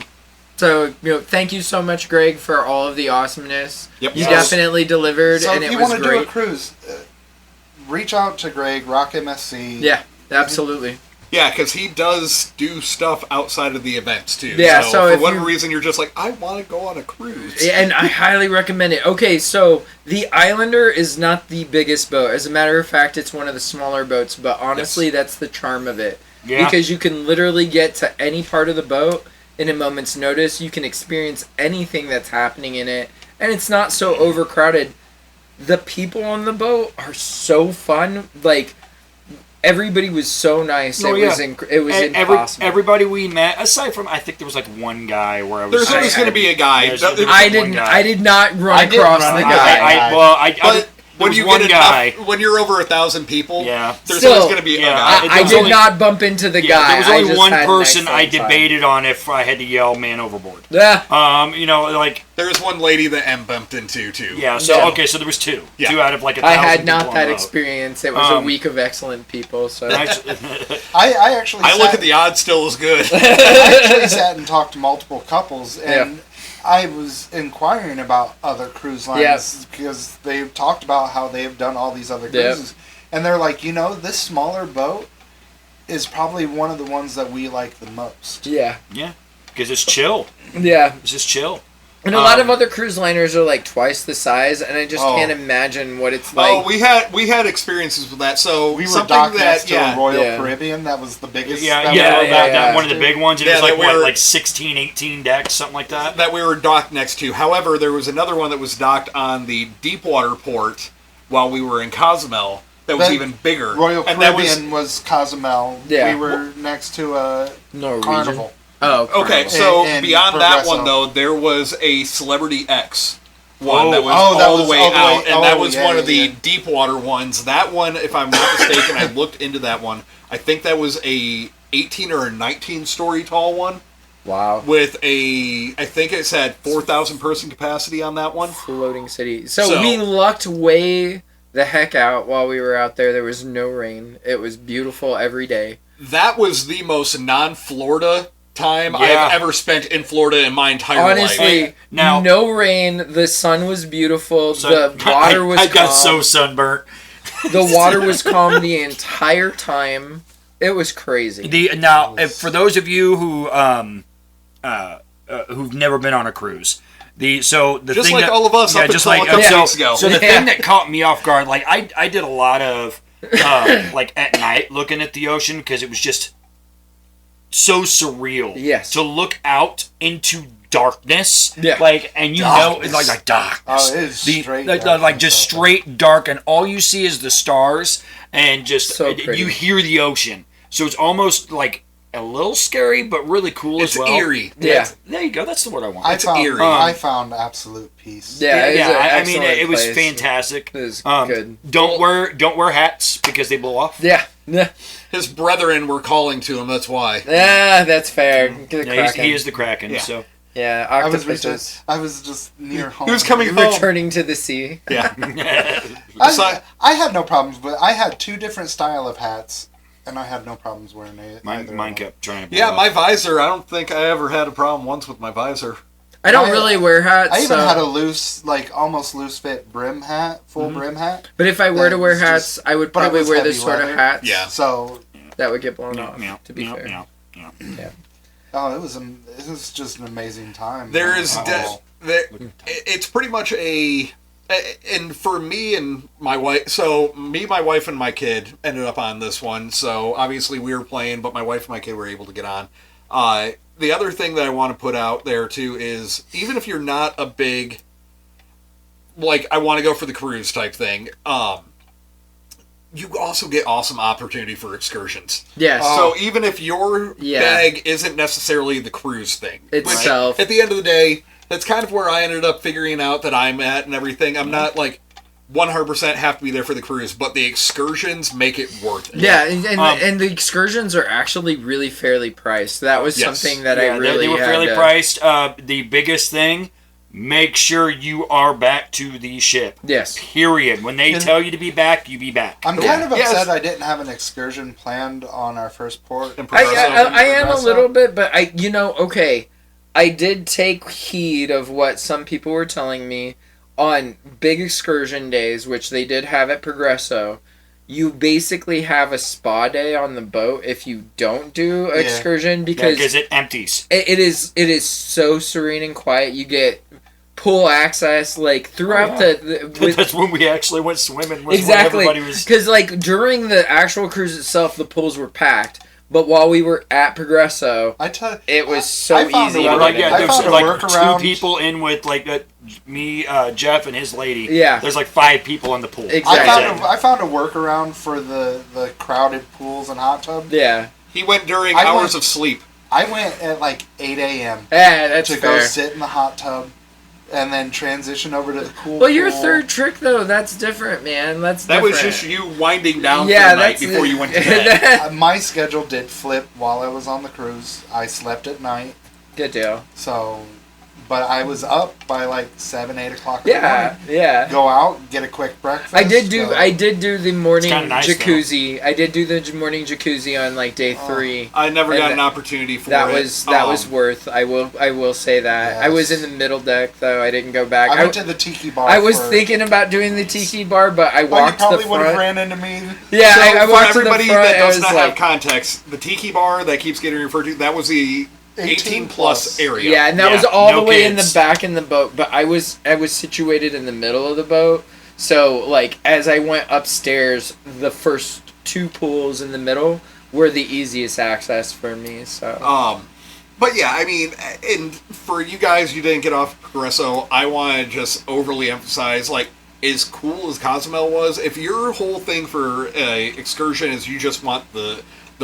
Speaker 2: thank you so much, Greg, for all of the awesomeness.
Speaker 4: Yep.
Speaker 2: You definitely delivered,
Speaker 5: so
Speaker 2: and
Speaker 5: if
Speaker 2: it
Speaker 5: you
Speaker 2: was
Speaker 5: want to
Speaker 2: great.
Speaker 5: do a cruise, reach out to Greg, Rock MSC.
Speaker 2: Yeah, absolutely.
Speaker 4: Yeah, because he does do stuff outside of the events, too.
Speaker 2: Yeah, so
Speaker 4: for
Speaker 2: if
Speaker 4: whatever reason, you're just like, I want to go on a cruise.
Speaker 2: And I highly recommend it. Okay, so the Islander is not the biggest boat. As a matter of fact, it's one of the smaller boats, but honestly, that's the charm of it.
Speaker 3: Yeah.
Speaker 2: Because you can literally get to any part of the boat in a moment's notice. You can experience anything that's happening in it, and it's not so overcrowded. The people on the boat are so fun. Like, everybody was so nice. It was impossible.
Speaker 3: Everybody we met, aside from, I think there was like one guy where I was.
Speaker 4: There's always going to be a guy.
Speaker 2: I did not run across the guy.
Speaker 4: When you get enough, when you're over 1,000 people, there's always going to be a guy.
Speaker 2: I did not bump into the guy.
Speaker 3: There was only one person I debated on if I had to yell "man overboard."
Speaker 2: Yeah.
Speaker 4: There was one lady that bumped into too.
Speaker 3: Yeah. So okay, so there was two. Yeah. 2 out of like 1,000.
Speaker 2: I had not that experience. It was a week of excellent people. So
Speaker 5: I actually
Speaker 4: look at the odds still as good.
Speaker 5: I actually sat and talked to multiple couples, and I was inquiring about other cruise lines because they've talked about how they've done all these other cruises. And they're like, this smaller boat is probably one of the ones that we like the most.
Speaker 3: Yeah. Yeah. Because it's chill.
Speaker 2: Yeah.
Speaker 3: It's just chill.
Speaker 2: And a lot of other cruise liners are like twice the size, and I just can't imagine what it's like.
Speaker 4: Oh, we had experiences with that. So
Speaker 5: we were docked next to a Royal Caribbean. That was the biggest.
Speaker 3: That one of the big ones. And it was like 16, 18 decks, something like that.
Speaker 4: That we were docked next to. However, there was another one that was docked on the Deepwater port while we were in Cozumel. That was even bigger.
Speaker 5: Royal Caribbean was Cozumel.
Speaker 2: Yeah.
Speaker 5: We were next to a Carnival.
Speaker 2: Oh,
Speaker 4: okay. So beyond that one, though, there was a Celebrity X one that was all the way out, and that was one of the Deepwater ones. That one, if I'm not mistaken, I looked into that one. I think that was a 18 or a 19 story tall one.
Speaker 2: Wow.
Speaker 4: With I think it said 4,000 person capacity on that one.
Speaker 2: Floating city. So we lucked way the heck out while we were out there. There was no rain. It was beautiful every day.
Speaker 4: That was the most non-Florida time I've ever spent in Florida in my entire life.
Speaker 2: Honestly, no rain. The sun was beautiful. The water was calm.
Speaker 3: I got so sunburnt.
Speaker 2: The water was calm the entire time. It was crazy.
Speaker 3: For those of you who who've never been on a cruise,
Speaker 4: all of us, up until a couple weeks ago.
Speaker 3: So the thing that caught me off guard, like I did a lot of like at night looking at the ocean because it was just so surreal.
Speaker 2: Yes.
Speaker 3: To look out into darkness.
Speaker 2: Yeah.
Speaker 3: And darkness. Like darkness.
Speaker 5: Oh, it is straight
Speaker 3: like just straight dark, and all you see is the stars, and just you hear the ocean. So it's almost like a little scary, but really cool as well.
Speaker 4: It's eerie.
Speaker 2: Yeah.
Speaker 3: There you go. That's the word I want.
Speaker 4: It's eerie.
Speaker 5: I found absolute peace.
Speaker 3: I mean, it was fantastic.
Speaker 2: It was good.
Speaker 3: Don't wear hats because they blow off.
Speaker 2: Yeah.
Speaker 4: His brethren were calling to him. That's why.
Speaker 2: Yeah, that's fair.
Speaker 3: He is the Kraken.
Speaker 4: Yeah.
Speaker 3: So.
Speaker 2: Yeah,
Speaker 5: I was just near home.
Speaker 4: He was coming home.
Speaker 2: Returning to the sea.
Speaker 4: Yeah.
Speaker 5: I had no problems, but I had 2 different style of hats, and I had no problems wearing it.
Speaker 3: Mine kept trying to.
Speaker 4: My visor. I don't think I ever had a problem once with my visor.
Speaker 2: I don't really wear hats.
Speaker 5: I even had a loose, almost loose fit brim hat, full brim hat.
Speaker 2: But if I were to wear hats, I would probably wear this sort of hats.
Speaker 5: Yeah. So
Speaker 2: that would get blown off. To be fair.
Speaker 3: Yeah.
Speaker 5: Oh, it was just an amazing time.
Speaker 4: It's pretty much and for me and my wife, so me, my wife, and my kid ended up on this one. So obviously we were playing, but my wife and my kid were able to get on. The other thing that I want to put out there too is, even if you're not a big, like, I want to go for the cruise type thing, you also get awesome opportunity for excursions.
Speaker 2: Yes.
Speaker 4: So even if your bag isn't necessarily the cruise thing
Speaker 2: itself,
Speaker 4: at the end of the day, that's kind of where I ended up figuring out that I'm at and everything. I'm not like 100% have to be there for the cruise, but the excursions make it worth it.
Speaker 2: Yeah, and the excursions are actually really fairly priced. That was something that I really
Speaker 3: they were fairly priced. The biggest thing, make sure you are back to the ship.
Speaker 2: Yes.
Speaker 3: Period. When they tell you to be back, you be back.
Speaker 5: I'm kind of upset I didn't have an excursion planned on our first port.
Speaker 2: I am a little bit, but I did take heed of what some people were telling me on big excursion days, which they did have at Progresso. You basically have a spa day on the boat if you don't do an excursion, because
Speaker 3: it empties.
Speaker 2: It is so serene and quiet. You get pool access like throughout
Speaker 3: that's when we actually went swimming.
Speaker 2: Exactly, because like during the actual cruise itself, the pools were packed. But while we were at Progresso, it was so easy.
Speaker 3: There's like 2 people in with like me, Jeff, and his lady.
Speaker 2: Yeah.
Speaker 3: There's like 5 people in the pool.
Speaker 2: Exactly.
Speaker 5: I found a workaround for the crowded pools and hot tub.
Speaker 2: Yeah.
Speaker 4: He went during hours of sleep.
Speaker 5: I went at like 8 a.m.
Speaker 2: Yeah, that's
Speaker 5: to
Speaker 2: fair.
Speaker 5: go sit in the hot tub. And then transition over to the cool.
Speaker 2: Well, your third trick though, that's different, man. That
Speaker 4: was just you winding down for the night before you went to bed.
Speaker 5: My schedule did flip while I was on the cruise. I slept at night.
Speaker 2: Good deal.
Speaker 5: So, but I was up by like 7, 8 o'clock in the morning.
Speaker 2: Yeah.
Speaker 5: Go out, get a quick breakfast.
Speaker 2: I did do the morning jacuzzi.
Speaker 3: Though.
Speaker 2: I did do the morning jacuzzi on like day 3.
Speaker 4: I never got an opportunity for
Speaker 2: that
Speaker 4: it.
Speaker 2: That was worth. I will say that.
Speaker 5: Yes.
Speaker 2: I was in the middle deck though. I didn't go back.
Speaker 5: I went to the tiki bar.
Speaker 2: I was thinking about doing the tiki bar, but I walked to the front.
Speaker 5: You probably would have ran into me.
Speaker 2: Yeah,
Speaker 4: so
Speaker 2: I walked
Speaker 4: for everybody
Speaker 2: to the front,
Speaker 4: that does not have context, the tiki bar that keeps getting referred to, that was the 18 plus area.
Speaker 2: Yeah, and that was all the way in the back in the boat, but I was situated in the middle of the boat. So like as I went upstairs, the first 2 pools in the middle were the easiest access for me. So
Speaker 4: but yeah, I mean, and for you guys, you didn't get off Progresso. I want to just overly emphasize, like, as cool as Cozumel was, if your whole thing for a excursion is you just want the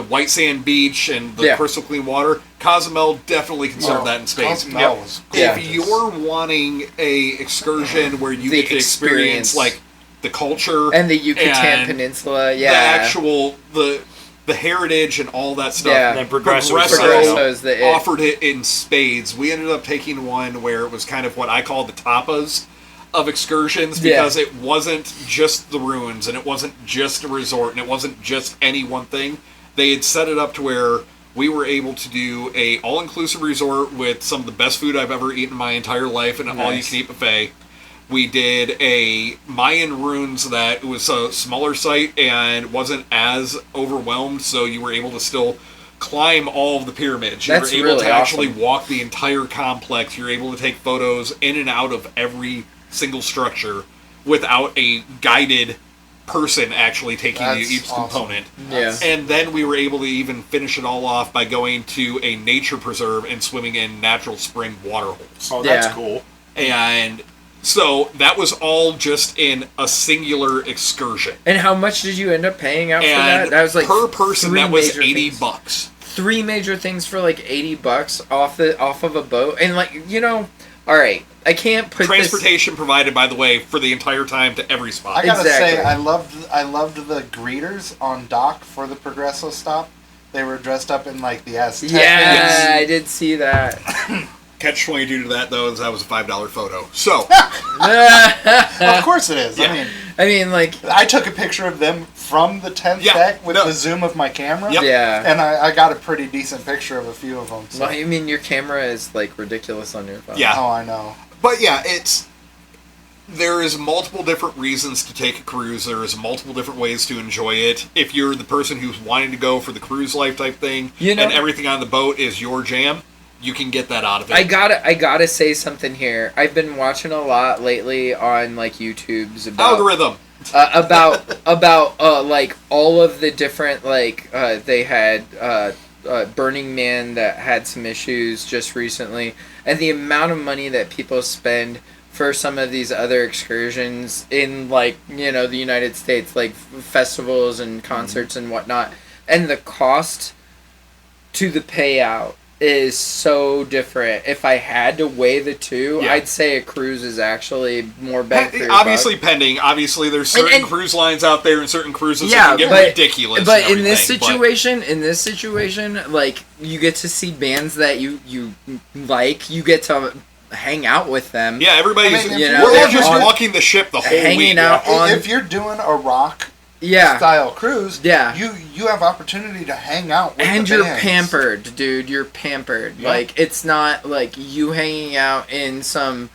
Speaker 4: white sand beach and the crystal clean water, Cozumel definitely can serve that in space.
Speaker 5: Cozumel was
Speaker 4: if you're wanting a excursion where you get to experience like the culture
Speaker 2: and the Yucatan Peninsula,
Speaker 4: the actual the heritage and all that stuff,
Speaker 3: then Progresso
Speaker 4: offered it in spades. We ended up taking one where it was kind of what I call the tapas of excursions, because it wasn't just the ruins and it wasn't just a resort and it wasn't just any one thing. They had set it up to where we were able to do a all-inclusive resort with some of the best food I've ever eaten in my entire life, and an all-you-can-eat buffet. We did a Mayan ruins that was a smaller site and wasn't as overwhelmed, so you were able to still climb all of the pyramids. You were able to actually walk the entire complex. You're able to take photos in and out of every single structure without a guided person actually taking you each component.
Speaker 2: Yeah.
Speaker 4: And then we were able to even finish it all off by going to a nature preserve and swimming in natural spring water holes.
Speaker 3: Oh, that's cool.
Speaker 4: And so that was all just in a singular excursion.
Speaker 2: And how much did you end up paying out for that? That was like
Speaker 4: per person that was $80.
Speaker 2: 3 major things for like $80 off of a boat. And like, all right, I can't put
Speaker 4: transportation provided, by the way, for the entire time to every spot.
Speaker 5: I gotta say, I loved the greeters on dock for the Progresso stop. They were dressed up in like the Aztec.
Speaker 2: Yeah, I did see that.
Speaker 4: Catch-22 to that though is that was a $5 photo. So,
Speaker 5: of course it is.
Speaker 4: Yeah.
Speaker 2: I mean, like
Speaker 5: I took a picture of them from the 10th deck with the zoom of my camera.
Speaker 4: Yep.
Speaker 2: Yeah,
Speaker 5: and I got a pretty decent picture of a few of them. So.
Speaker 2: Well, I mean, your camera is like ridiculous on your phone.
Speaker 4: Yeah.
Speaker 5: Oh, I know.
Speaker 4: But yeah, it's There is multiple different reasons to take a cruise. There is multiple different ways to enjoy it. If you're the person who's wanting to go for the cruise life type thing, and everything on the boat is your jam, you can get that out of it.
Speaker 2: I gotta say something here. I've been watching a lot lately on like YouTube's about
Speaker 4: algorithm.
Speaker 2: About like all of the different they had Burning Man that had some issues just recently, and the amount of money that people spend for some of these other excursions in the United States, like festivals and concerts and whatnot, and the cost to the payout is so different. If I had to weigh the two, I'd say a cruise is actually more bang for your
Speaker 4: obviously
Speaker 2: buck.
Speaker 4: pending. Obviously, there's certain cruise lines out there and certain cruises that can get ridiculous.
Speaker 2: But in this situation, like you get to see bands that you like. You get to hang out with them.
Speaker 4: Yeah, everybody's. We're all just walking the ship the whole
Speaker 2: hanging
Speaker 4: week.
Speaker 2: out on.
Speaker 5: If you're doing a rock style cruise, you have opportunity to hang out with
Speaker 2: and
Speaker 5: the
Speaker 2: you're
Speaker 5: bands.
Speaker 2: pampered, dude. You're pampered.
Speaker 4: Yep.
Speaker 2: Like it's not like you hanging out in some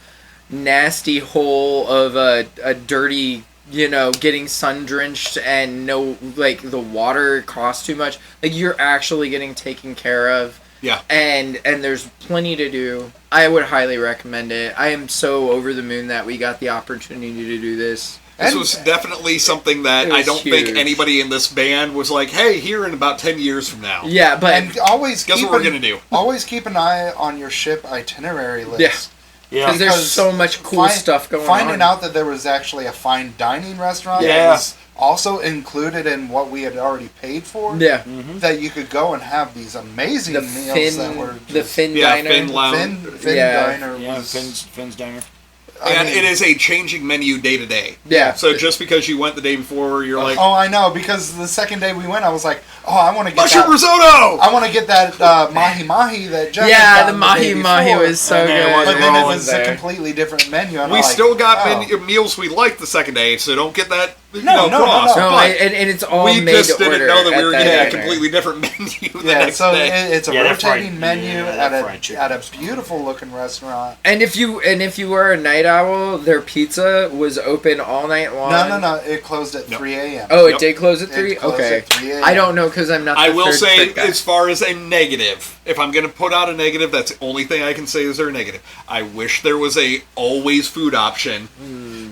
Speaker 2: nasty hole of a dirty, getting sun drenched and the water costs too much. Like you're actually getting taken care of.
Speaker 4: Yeah.
Speaker 2: And there's plenty to do. I would highly recommend it. I am so over the moon that we got the opportunity to do this.
Speaker 4: This was definitely something that I don't think anybody in this band was like, hey, here in about 10 years from now.
Speaker 2: Yeah, but
Speaker 5: and always
Speaker 4: guess what we're going to do?
Speaker 5: Always keep an eye on your ship itinerary list.
Speaker 2: Yeah. Because there's so much cool stuff going on.
Speaker 5: Finding out that there was actually a fine dining restaurant that was also included in what we had already paid for.
Speaker 2: Yeah.
Speaker 5: That you could go and have these amazing meals that were just,
Speaker 2: the Finn Diner.
Speaker 4: Finn Lounge.
Speaker 5: Finn Diner was
Speaker 3: Finn's Diner.
Speaker 4: And it is a changing menu day to day.
Speaker 2: Yeah.
Speaker 4: So just because you went the day before, you're like...
Speaker 5: Oh, I know, because the second day we went, I was like, I want to get
Speaker 4: mushroom risotto!
Speaker 5: I want to get that mahi-mahi that Jeff
Speaker 2: the mahi-mahi was so good.
Speaker 5: But then it was a completely different menu. And
Speaker 4: we still got meals we liked the second day, so don't get that
Speaker 5: No,
Speaker 2: and it's all made to order.
Speaker 4: We just didn't know that we were getting a
Speaker 2: diner.
Speaker 4: completely different menu the next day.
Speaker 5: It's a rotating menu at a beautiful looking restaurant.
Speaker 2: And if you were a night owl, their pizza was open all night long.
Speaker 5: No, it closed at 3 a.m.
Speaker 2: Oh, it did close at 3? Okay.
Speaker 5: At 3 a.m.
Speaker 2: I don't know because I'm not the
Speaker 4: I will
Speaker 2: third
Speaker 4: say,
Speaker 2: fit guy.
Speaker 4: as far as a negative, if I'm going to put out a negative, that's the only thing I can say is they're negative. I wish there was a always food option.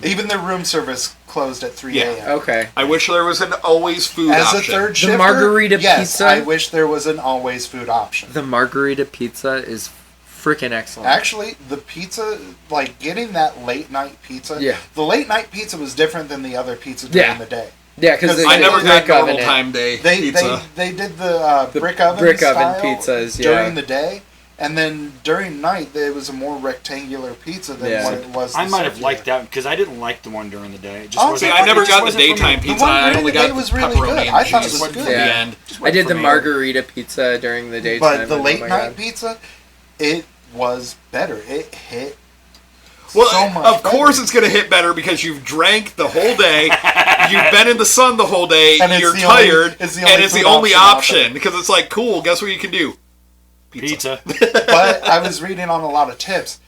Speaker 5: Even their room service closed at 3 a.m.
Speaker 2: Okay.
Speaker 4: I wish there was an always food option.
Speaker 5: As a third shifter,
Speaker 2: the margarita pizza.
Speaker 5: I wish there was an always food option.
Speaker 2: The margarita pizza is freaking excellent.
Speaker 5: Actually, the pizza, getting that late night pizza.
Speaker 2: Yeah.
Speaker 5: The late night pizza was different than the other pizza during the day.
Speaker 2: Yeah, because
Speaker 4: I never got normal time day pizza.
Speaker 5: They did the brick oven
Speaker 2: pizzas
Speaker 5: during the day, and then during night it was a more rectangular pizza than what it was.
Speaker 3: I might have liked that because I didn't like the one during the day.
Speaker 4: I never got the daytime pizza. I only got the pepperoni and
Speaker 5: I thought it
Speaker 4: cheese
Speaker 5: was
Speaker 4: at
Speaker 5: good.
Speaker 4: the end.
Speaker 2: I did the margarita pizza during the daytime.
Speaker 5: But the late night pizza, it was better. It hit.
Speaker 4: Well,
Speaker 5: so much
Speaker 4: of course it's going to hit better because you've drank the whole day, you've been in the sun the whole day, you're tired, and it's the only option because it's like, cool, guess what you can do? Pizza.
Speaker 5: But I was reading on a lot of tips,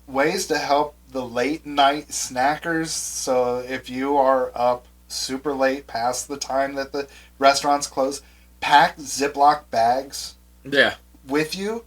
Speaker 5: ways to help the late night snackers. So if you are up super late past the time that the restaurants close, pack Ziploc bags with you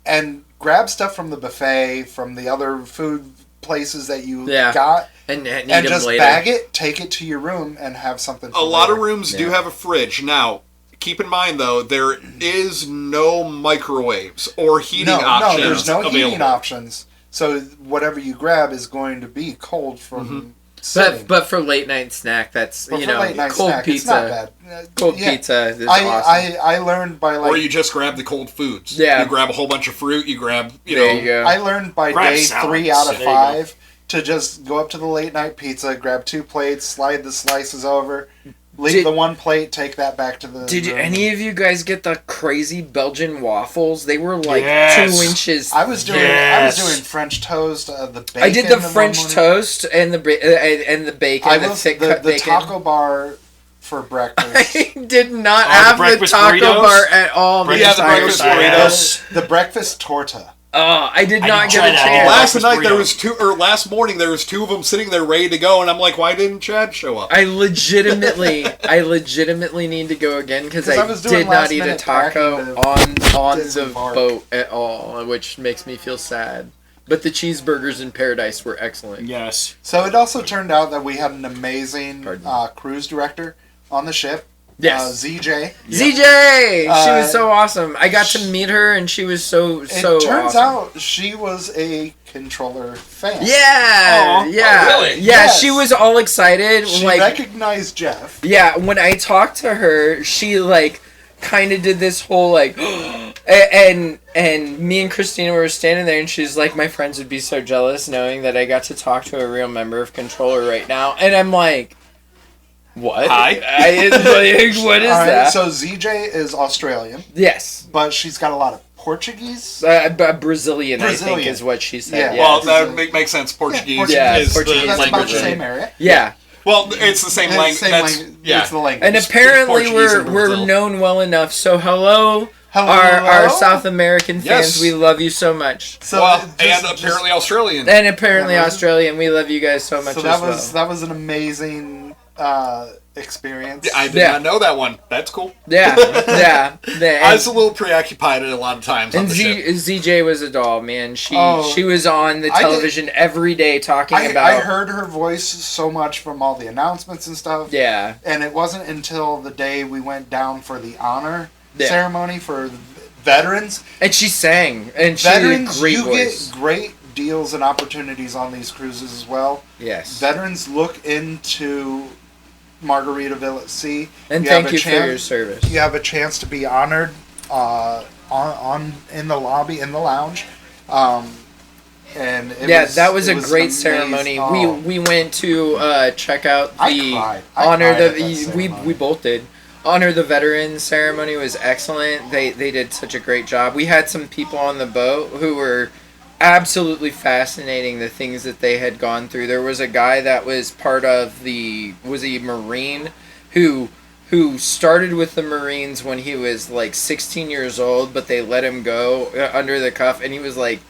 Speaker 5: and grab stuff from the buffet, from the other food places that you got,
Speaker 2: and
Speaker 5: just bag it, take it to your room, and have something for
Speaker 4: A lot of rooms do have a fridge. Now, keep in mind, though, there is no microwaves or heating options
Speaker 5: No, there's no
Speaker 4: available.
Speaker 5: heating options. So whatever you grab is going to be cold from sitting.
Speaker 2: But for late night snack, that's,
Speaker 5: late night
Speaker 2: cold
Speaker 5: snack,
Speaker 2: pizza.
Speaker 5: it's not bad.
Speaker 2: Cold pizza is awesome.
Speaker 5: I learned by
Speaker 4: or you just grab the cold foods.
Speaker 2: Yeah.
Speaker 4: You grab a whole bunch of fruit, you grab,
Speaker 2: There you go.
Speaker 5: I learned by
Speaker 3: Grab
Speaker 5: day
Speaker 3: salads.
Speaker 5: 3 out of
Speaker 3: There you
Speaker 5: 5 to just go up to the late night pizza, grab 2 plates, slide the slices over, leave the 1 plate, take that back to the
Speaker 2: Did
Speaker 5: room.
Speaker 2: any of you guys get the crazy Belgian waffles? They were like 2 inches.
Speaker 5: I was doing French toast, the bacon.
Speaker 2: I did the French toast and the bacon, the thick cut
Speaker 5: the
Speaker 2: bacon.
Speaker 5: taco bar for breakfast.
Speaker 2: I did not have the
Speaker 3: breakfast
Speaker 2: taco
Speaker 3: burritos?
Speaker 2: bar at all.
Speaker 4: Yeah, the breakfast burritos.
Speaker 5: The breakfast torta.
Speaker 2: I did
Speaker 3: I
Speaker 2: not
Speaker 3: didn't
Speaker 2: get
Speaker 3: try
Speaker 2: a
Speaker 3: that.
Speaker 2: chance.
Speaker 4: Last morning there was 2 of them sitting there ready to go, and I'm like, why didn't Chad show up?
Speaker 2: I legitimately need to go again because
Speaker 5: 'Cause I
Speaker 2: I
Speaker 5: was doing
Speaker 2: did not
Speaker 5: last
Speaker 2: eat a
Speaker 5: minute
Speaker 2: taco
Speaker 5: packing to
Speaker 2: on
Speaker 5: get
Speaker 2: the
Speaker 5: some bark.
Speaker 2: boat at all, which makes me feel sad. But the cheeseburgers in Paradise were excellent.
Speaker 3: Yes.
Speaker 5: So it also turned out that we had an amazing cruise director on the ship.
Speaker 2: Yes.
Speaker 5: ZJ.
Speaker 2: ZJ! She was so awesome. I got to meet her and she was so
Speaker 5: It turns
Speaker 2: awesome.
Speaker 5: out she was a controller fan.
Speaker 2: Yeah!
Speaker 3: Aw.
Speaker 2: Yeah.
Speaker 3: Oh, really?
Speaker 2: Yeah,
Speaker 5: Yes.
Speaker 2: she was all excited.
Speaker 5: She
Speaker 2: like
Speaker 5: recognized Jeff.
Speaker 2: Yeah, when I talked to her, she kind of did this whole and me and Christina were standing there and she's like, my friends would be so jealous knowing that I got to talk to a real member of Controller right now. And I'm like, what?
Speaker 3: Hi.
Speaker 2: What is that?
Speaker 5: So ZJ is Australian,
Speaker 2: Yes.
Speaker 5: but she's got a lot of Portuguese.
Speaker 2: Brazilian, I think
Speaker 5: Brazilian.
Speaker 2: is what she said.
Speaker 5: Yeah.
Speaker 2: Yeah.
Speaker 4: Well, that makes sense. Portuguese
Speaker 2: Yeah,
Speaker 4: is
Speaker 2: Portuguese
Speaker 4: the
Speaker 5: That's about
Speaker 4: language.
Speaker 5: the same area.
Speaker 2: Yeah.
Speaker 4: Well, it's the same language.
Speaker 5: It's the language.
Speaker 2: And apparently
Speaker 4: Portuguese in
Speaker 2: we're
Speaker 4: Brazil.
Speaker 2: known well enough. So hello.
Speaker 5: Hello?
Speaker 2: Our South American fans,
Speaker 4: Yes.
Speaker 2: we love you so much.
Speaker 5: So
Speaker 4: Well,
Speaker 5: just-
Speaker 4: and apparently Australian.
Speaker 2: And apparently
Speaker 5: Yeah.
Speaker 2: Australian, we love you guys so much
Speaker 5: so
Speaker 2: as
Speaker 5: that was an amazing experience.
Speaker 4: I did
Speaker 2: Yeah.
Speaker 4: not know that one. That's cool.
Speaker 2: Yeah, yeah.
Speaker 4: I was a little preoccupied at a lot of times on
Speaker 2: And
Speaker 4: the ship.
Speaker 2: ZJ was a doll, man. She
Speaker 5: Oh.
Speaker 2: she was on the
Speaker 5: I did-
Speaker 2: television every day talking
Speaker 5: I
Speaker 2: about.
Speaker 5: heard her voice so much from all the announcements and stuff.
Speaker 2: Yeah,
Speaker 5: And it wasn't until the day we went down for the honor
Speaker 2: Yeah.
Speaker 5: ceremony for veterans.
Speaker 2: and she sang, and she had a
Speaker 5: Veterans,
Speaker 2: great
Speaker 5: you
Speaker 2: voice.
Speaker 5: get great deals and opportunities on these cruises as well.
Speaker 2: Yes,
Speaker 5: Veterans, look into Margaritaville at Sea.
Speaker 2: and
Speaker 5: have
Speaker 2: thank
Speaker 5: a
Speaker 2: you for
Speaker 5: chance-
Speaker 2: your service.
Speaker 5: You have a chance to be honored on in the lobby in the lounge. And it
Speaker 2: That was a
Speaker 5: an
Speaker 2: great
Speaker 5: amazing-
Speaker 2: ceremony.
Speaker 5: oh.
Speaker 2: We went to check out
Speaker 5: I
Speaker 2: the
Speaker 5: cried. I
Speaker 2: honor
Speaker 5: cried at that
Speaker 2: the we
Speaker 5: ceremony.
Speaker 2: both did. Honor the veterans ceremony was excellent. They did such a great job. We had some people on the boat who were absolutely fascinating, the things that they had gone through. There was a guy that was part of was a Marine who started with the Marines when he was like 16 years old, but they let him go under the cuff, and he was like,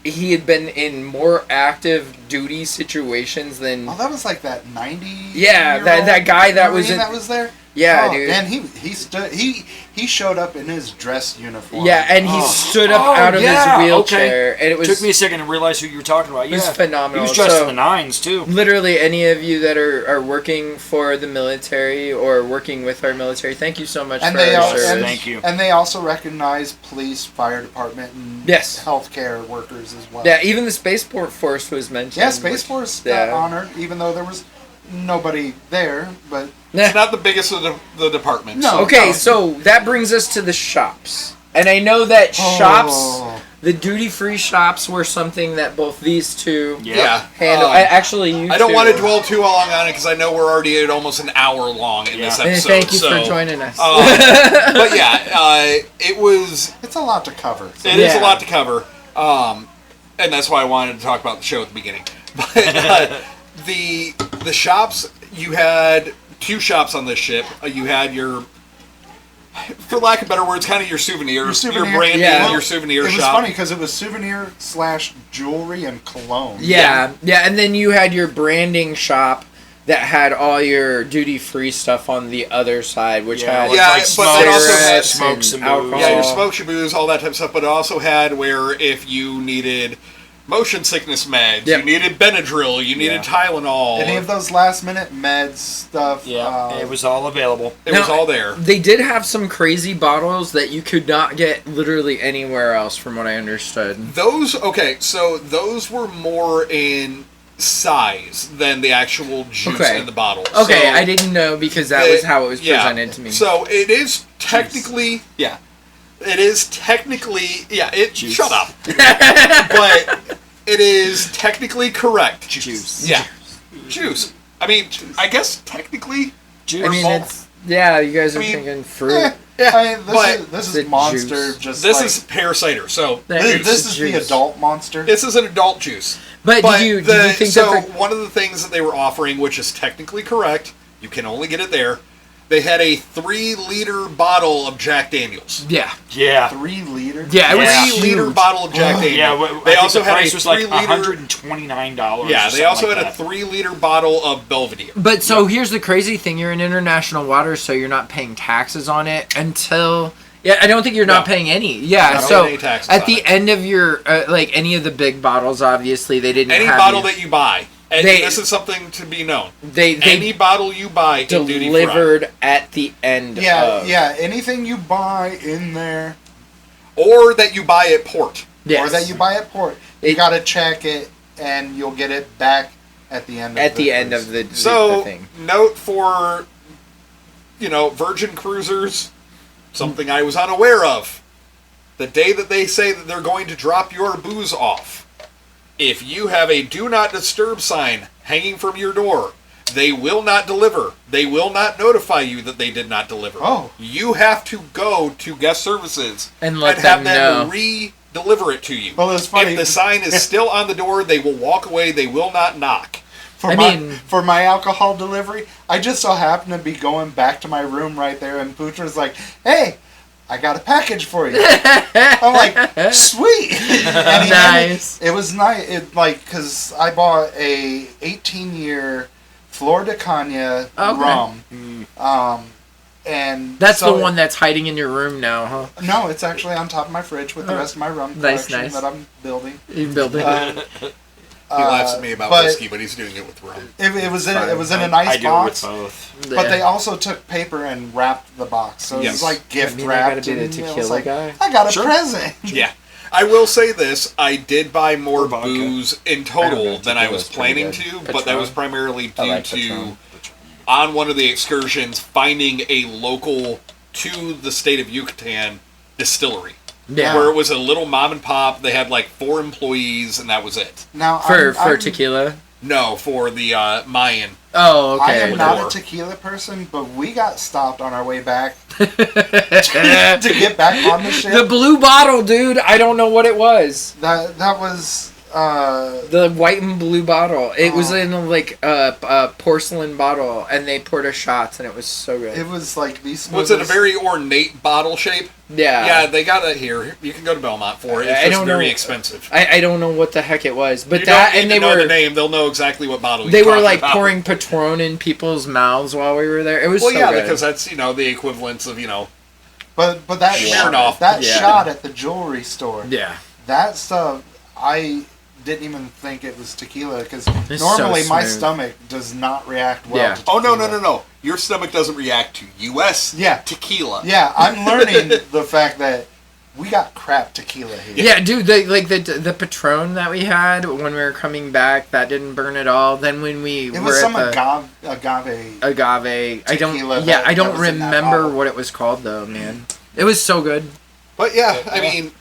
Speaker 2: he had been in more active duty situations than
Speaker 5: Oh, that was like that 90.
Speaker 2: Yeah, that guy that was
Speaker 5: Marine
Speaker 2: in-
Speaker 5: that was there.
Speaker 2: Yeah,
Speaker 5: Oh,
Speaker 2: dude.
Speaker 5: And he showed up in his dress uniform.
Speaker 2: Yeah, and he
Speaker 5: Oh.
Speaker 2: stood up
Speaker 3: Oh,
Speaker 2: out of
Speaker 3: yeah,
Speaker 2: his wheelchair, and it was
Speaker 3: Took me a second to realize who you were talking about.
Speaker 2: it was
Speaker 3: Yeah.
Speaker 2: phenomenal.
Speaker 3: He was dressed
Speaker 2: So,
Speaker 3: in the nines, too.
Speaker 2: literally, any of you that are working for the military or working with our military, thank you so much
Speaker 5: And
Speaker 2: for
Speaker 5: they
Speaker 2: our
Speaker 5: also,
Speaker 2: service.
Speaker 3: Thank you.
Speaker 5: And they also recognize police, fire department, and
Speaker 2: Yes.
Speaker 5: healthcare workers as well.
Speaker 2: Yeah, even the Spaceport Force was mentioned.
Speaker 5: Yeah, Space
Speaker 2: which-
Speaker 5: Force
Speaker 2: yeah.
Speaker 5: got honored, even though there was nobody there. But
Speaker 4: It's not the biggest of the departments.
Speaker 5: No.
Speaker 2: Okay, so that brings us to the shops. And I know that shops,
Speaker 5: Oh.
Speaker 2: the duty-free shops were something that both these two
Speaker 4: Yeah.
Speaker 2: handle. Actually, you
Speaker 4: I don't
Speaker 2: two.
Speaker 4: want to dwell too long on it because I know we're already at almost an hour long in this
Speaker 2: And
Speaker 4: episode.
Speaker 2: thank you
Speaker 4: so,
Speaker 2: for joining us.
Speaker 4: But yeah, it was.
Speaker 5: it's a lot to cover.
Speaker 4: It is
Speaker 2: Yeah.
Speaker 4: a lot to cover, and that's why I wanted to talk about the show at the beginning. But the shops, you had 2 shops on this ship. You had your, for lack of better words, kind of your souvenirs, your branding,
Speaker 2: yeah.
Speaker 4: your souvenir
Speaker 5: It was
Speaker 4: shop.
Speaker 5: funny because it was souvenir / jewelry and cologne.
Speaker 2: Yeah, and then you had your branding shop that had all your duty-free stuff on the other side, which had
Speaker 4: Yeah,
Speaker 3: like
Speaker 4: but that also had
Speaker 2: cigarettes
Speaker 3: smokes
Speaker 2: and
Speaker 3: and booze.
Speaker 2: alcohol.
Speaker 4: Yeah, your smokes, your booze, all that type of stuff. But it also had where if you needed motion sickness meds,
Speaker 2: Yep.
Speaker 4: you needed Benadryl, you needed Tylenol.
Speaker 5: Any of those last minute meds stuff.
Speaker 3: Yeah, it was all available.
Speaker 4: It was
Speaker 2: Now,
Speaker 4: all there.
Speaker 2: They did have some crazy bottles that you could not get literally anywhere else, from what I understood.
Speaker 4: Those those were more in size than the actual juice
Speaker 2: Okay.
Speaker 4: in the bottle.
Speaker 2: Okay,
Speaker 4: So
Speaker 2: I didn't know because that was how it was presented to me.
Speaker 4: So it is technically it is technically
Speaker 3: Juice.
Speaker 4: shut up. But it is technically correct.
Speaker 3: Juice.
Speaker 4: Yeah. Juice. I mean, I guess technically
Speaker 3: Juice.
Speaker 2: I mean,
Speaker 4: all-
Speaker 2: it's you guys are
Speaker 4: I mean,
Speaker 2: thinking fruit.
Speaker 4: yeah.
Speaker 5: I mean,
Speaker 4: but
Speaker 5: this
Speaker 2: the
Speaker 5: is Monster.
Speaker 2: juice.
Speaker 5: Just
Speaker 4: this
Speaker 5: like,
Speaker 4: is pear cider. So
Speaker 5: this is the
Speaker 2: juice.
Speaker 5: adult Monster.
Speaker 4: this is an adult juice.
Speaker 2: But,
Speaker 4: But
Speaker 2: did you think
Speaker 4: so
Speaker 2: that
Speaker 4: one of the things that they were offering, which is technically correct, you can only get it there, They had a 3-liter bottle of Jack Daniels.
Speaker 2: Yeah.
Speaker 3: Yeah.
Speaker 5: 3 liters?
Speaker 2: Yeah, it was
Speaker 4: 3-liter
Speaker 2: huge.
Speaker 4: bottle of Jack Daniels.
Speaker 3: Yeah,
Speaker 4: they also had
Speaker 3: price
Speaker 4: a
Speaker 3: was like
Speaker 4: 3-liter.
Speaker 3: $129.
Speaker 4: Yeah, they also had a 3-liter bottle of Belvedere.
Speaker 2: But so here's the crazy thing: you're in international waters, so you're not paying taxes on it until. Yeah, I don't think you're not paying any. Yeah,
Speaker 4: Not
Speaker 2: so
Speaker 4: paying any taxes
Speaker 2: at
Speaker 4: on
Speaker 2: the
Speaker 4: it.
Speaker 2: end of your like any of the big bottles, obviously they didn't
Speaker 4: Any
Speaker 2: have
Speaker 4: bottle that you buy, and
Speaker 2: They-
Speaker 4: this is something to be known.
Speaker 2: they
Speaker 4: Any bottle you buy in duty free.
Speaker 2: delivered at the end.
Speaker 5: Yeah,
Speaker 2: of.
Speaker 5: yeah. Anything you buy in there,
Speaker 4: Or that you buy at port.
Speaker 2: Yes.
Speaker 5: or that you buy at port, you gotta check it, and you'll get it back at the end.
Speaker 2: at the end of the
Speaker 4: So,
Speaker 2: thing.
Speaker 4: note for, Virgin Cruisers, something I was unaware of. The day that they say that they're going to drop your booze off, if you have a do not disturb sign hanging from your door, they will not deliver. They will not notify you that they did not deliver.
Speaker 5: Oh.
Speaker 4: You have to go to guest services
Speaker 2: And let
Speaker 4: have
Speaker 2: them
Speaker 4: them
Speaker 2: know.
Speaker 4: re-deliver it to you.
Speaker 5: Well, it's funny.
Speaker 4: If the sign is still on the door, they will walk away. They will not knock.
Speaker 5: For my alcohol delivery, I just so happened to be going back to my room right there, and Poocher's like, "Hey, I got a package for you." I'm like, "Sweet!" And he handed-
Speaker 2: Nice.
Speaker 5: it was nice. Because I bought a 18-year Flor de Caña
Speaker 2: Okay.
Speaker 5: rum, and
Speaker 2: That's
Speaker 5: so
Speaker 2: the one that's hiding in your room now, huh?
Speaker 5: No, it's actually on top of my fridge with the rest of my rum
Speaker 2: Nice,
Speaker 5: collection
Speaker 2: nice.
Speaker 5: that I'm building.
Speaker 2: You build it.
Speaker 4: He laughs at me about
Speaker 5: but
Speaker 4: whiskey, but he's doing it with rum.
Speaker 5: It was in a nice
Speaker 3: I do
Speaker 5: box.
Speaker 3: it with both.
Speaker 5: But they also took paper and wrapped the box, so it
Speaker 4: Yes.
Speaker 5: was like gift
Speaker 2: I gotta
Speaker 5: wrapped.
Speaker 2: be the
Speaker 5: and it was
Speaker 2: tequila
Speaker 5: like,
Speaker 2: guy.
Speaker 5: I got a
Speaker 4: Sure.
Speaker 5: present.
Speaker 4: Yeah. I will say this, I did buy more
Speaker 3: Or vodka.
Speaker 4: booze in
Speaker 2: I
Speaker 4: total
Speaker 2: don't know,
Speaker 4: than I was
Speaker 2: tequila's pretty
Speaker 4: planning
Speaker 2: good.
Speaker 4: to, but that was
Speaker 2: Patron.
Speaker 4: primarily
Speaker 2: I
Speaker 4: due
Speaker 2: like
Speaker 4: to,
Speaker 2: Patron.
Speaker 4: on one of the excursions, finding a local to the state of Yucatan distillery.
Speaker 2: Yeah.
Speaker 4: Where it was a little mom and pop, they had like 4 employees, and that was it.
Speaker 5: Now
Speaker 2: For
Speaker 5: I'm-
Speaker 2: tequila.
Speaker 4: No, for the Mayan.
Speaker 2: Oh,
Speaker 5: I
Speaker 2: okay.
Speaker 5: am not
Speaker 4: Door.
Speaker 5: a tequila person, but we got stopped on our way back
Speaker 2: the
Speaker 5: to get back on the ship.
Speaker 2: blue bottle, dude. I don't know what it was.
Speaker 5: That was
Speaker 2: The white and blue bottle. It was in a porcelain bottle, and they poured us shots, and it was so good.
Speaker 5: it was like the
Speaker 4: Was
Speaker 5: smoothest.
Speaker 4: it a very ornate bottle shape?
Speaker 2: Yeah.
Speaker 4: Yeah, they got it here. You can go to Belmont for it. It's
Speaker 2: I
Speaker 4: just
Speaker 2: don't
Speaker 4: very
Speaker 2: know.
Speaker 4: expensive.
Speaker 2: I don't know what the heck it was, but
Speaker 4: You
Speaker 2: that
Speaker 4: don't
Speaker 2: and
Speaker 4: need
Speaker 2: they
Speaker 4: to know
Speaker 2: were
Speaker 4: the name. They'll know exactly what bottle
Speaker 2: they
Speaker 4: you're
Speaker 2: were
Speaker 4: talking
Speaker 2: like
Speaker 4: about.
Speaker 2: pouring Patron in people's mouths while we were there. It was
Speaker 4: Well,
Speaker 2: so
Speaker 4: yeah,
Speaker 2: good.
Speaker 4: because that's the equivalence of
Speaker 5: But that
Speaker 4: Smirnoff.
Speaker 5: that
Speaker 2: Yeah.
Speaker 5: shot at the jewelry store.
Speaker 2: yeah.
Speaker 5: That stuff, I didn't even think it was tequila because
Speaker 2: It's
Speaker 5: normally
Speaker 2: so
Speaker 5: my
Speaker 2: smooth.
Speaker 5: stomach does not react well
Speaker 2: Yeah.
Speaker 5: to
Speaker 4: Oh
Speaker 5: tequila.
Speaker 4: no! Your stomach doesn't react to U.S.
Speaker 5: Yeah.
Speaker 4: tequila.
Speaker 5: Yeah, I'm learning the fact that we got crap tequila here.
Speaker 2: Yeah, dude, the Patron that we had when we were coming back, that didn't burn at all. Then when we
Speaker 5: It
Speaker 2: were
Speaker 5: was
Speaker 2: at
Speaker 5: some
Speaker 2: the
Speaker 5: agave.
Speaker 2: agave, I
Speaker 5: tequila
Speaker 2: don't
Speaker 5: that
Speaker 2: I don't
Speaker 5: was in that
Speaker 2: remember
Speaker 5: bottle.
Speaker 2: what it was called though, man. It was so good.
Speaker 4: But yeah, I mean,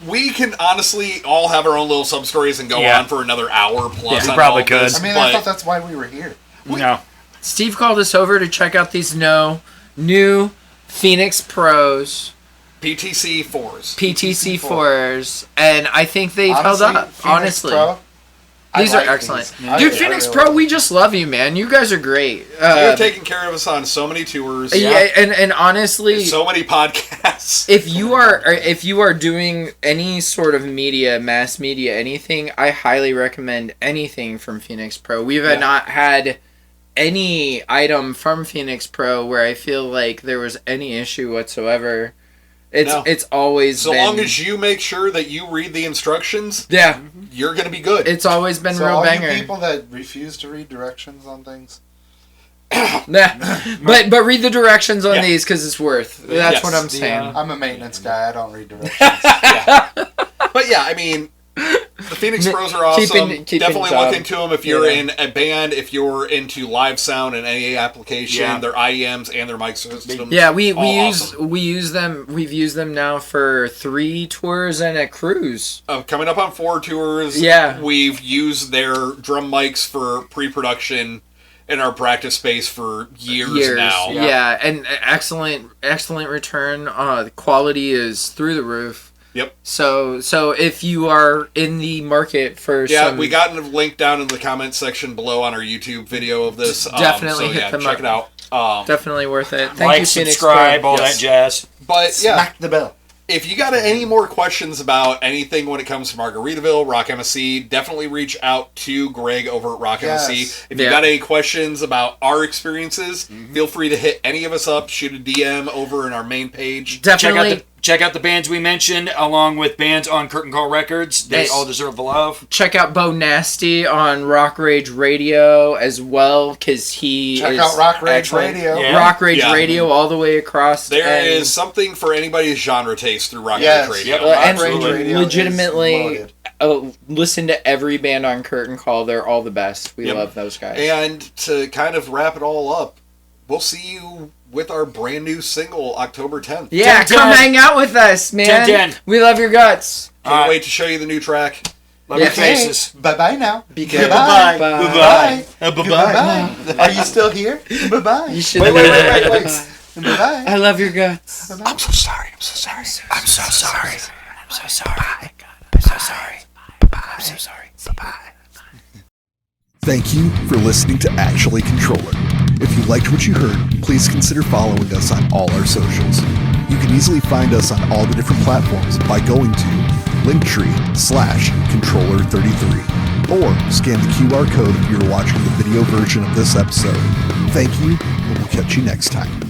Speaker 4: we can honestly all have our own little sub stories and go
Speaker 3: Yeah.
Speaker 4: on for another hour plus.
Speaker 3: Yeah, we
Speaker 4: on
Speaker 3: probably
Speaker 4: all this,
Speaker 3: could.
Speaker 5: I mean,
Speaker 4: but
Speaker 5: I thought that's why we were here.
Speaker 3: No.
Speaker 2: Steve called us over to check out these new Phoenix Pros.
Speaker 4: PTC 4s.
Speaker 2: PTC 4s, and I think they've held
Speaker 5: Honestly,
Speaker 2: up.
Speaker 5: Phoenix
Speaker 2: Honestly,
Speaker 5: Pro, I
Speaker 2: these
Speaker 5: like
Speaker 2: are excellent.
Speaker 5: these. I
Speaker 2: Dude,
Speaker 5: really-
Speaker 2: Phoenix
Speaker 5: I
Speaker 2: Pro,
Speaker 5: really
Speaker 2: we just love you, man. You guys are great.
Speaker 4: You're taking care of us on so many tours.
Speaker 2: Yeah, and honestly,
Speaker 4: So many podcasts.
Speaker 2: if you are doing any sort of media, mass media, anything, I highly recommend anything from Phoenix Pro. We've not had any item from Phoenix Pro where I feel like there was any issue whatsoever. It's always
Speaker 4: So
Speaker 2: been,
Speaker 4: long as you make sure that you read the instructions,
Speaker 2: yeah,
Speaker 4: you're going to be good.
Speaker 2: it's always been
Speaker 5: So
Speaker 2: real
Speaker 5: all
Speaker 2: banger.
Speaker 5: you people that refuse to read directions on things,
Speaker 2: Nah, but read the directions on
Speaker 4: Yeah.
Speaker 2: these because it's worth. That's
Speaker 4: Yes.
Speaker 2: what I'm saying.
Speaker 5: I'm a maintenance guy. I don't read directions.
Speaker 4: Yeah. But yeah, I mean, the Phoenix Pros are awesome.
Speaker 2: Keeping
Speaker 4: Definitely
Speaker 2: job.
Speaker 4: look into them if you're
Speaker 2: Yeah.
Speaker 4: in a band, if you're into live sound and AA application,
Speaker 3: Yeah.
Speaker 4: their IEMs and their mic systems.
Speaker 2: Yeah, we
Speaker 4: all
Speaker 2: use
Speaker 4: awesome.
Speaker 2: we use them. We've used them now for 3 tours and a cruise.
Speaker 4: Coming up on 4 tours.
Speaker 2: Yeah.
Speaker 4: We've used their drum mics for pre-production in our practice space for years now.
Speaker 2: Yeah, and excellent return. The quality is through the roof.
Speaker 4: Yep.
Speaker 2: So if you are in the market for
Speaker 4: Yeah,
Speaker 2: some,
Speaker 4: we got a link down in the comments section below on our YouTube video of this.
Speaker 2: Definitely
Speaker 4: so
Speaker 2: hit
Speaker 4: yeah,
Speaker 2: them
Speaker 4: check
Speaker 2: up.
Speaker 4: it out.
Speaker 2: Definitely worth it. Thank
Speaker 3: like,
Speaker 2: you, Phoenix
Speaker 3: subscribe,
Speaker 2: Pro.
Speaker 3: all that jazz.
Speaker 4: But yeah,
Speaker 5: Smack the bell.
Speaker 4: if you got any more questions about anything when it comes to Margaritaville, Rock MSC, definitely reach out to Greg over at Rock MSC. If you got any questions about our experiences, feel free to hit any of us up, shoot a DM over in our main page.
Speaker 2: Definitely.
Speaker 3: Check out the bands we mentioned, along with bands on Curtain Call Records. They all deserve the love.
Speaker 2: Check out Bo Nasty on Rock Rage Radio as well, because
Speaker 5: Check out Rock Rage Radio.
Speaker 3: Yeah.
Speaker 2: Rock Rage Radio all the way across.
Speaker 4: There is something for anybody's genre taste through Rock Rage Radio.
Speaker 2: And
Speaker 5: Rage Radio
Speaker 2: legitimately, listen to every band on Curtain Call. They're all the best. We love those guys.
Speaker 4: And to kind of wrap it all up, we'll see you with our brand new single October 10th.
Speaker 2: Yeah, come hang out with us, man.
Speaker 3: 10-10.
Speaker 2: We love your guts.
Speaker 4: Can't wait to show you the new track.
Speaker 3: Love your faces.
Speaker 5: Bye-bye now.
Speaker 2: Be good.
Speaker 5: Bye-bye.
Speaker 2: Bye.
Speaker 5: Bye. Bye-bye. Are you still here? Bye-bye.
Speaker 2: You should
Speaker 5: Wait. Bye-bye.
Speaker 2: I love your guts.
Speaker 5: Bye-bye.
Speaker 4: I'm so sorry. I'm so sorry.
Speaker 3: I'm so sorry. I'm so sorry. I'm so sorry. I'm so sorry. Bye-bye.
Speaker 1: Thank you for listening to Actually Controller. If you liked what you heard, please consider following us on all our socials. You can easily find us on all the different platforms by going to linktree/controller33 or scan the QR code if you're watching the video version of this episode. Thank you, and we'll catch you next time.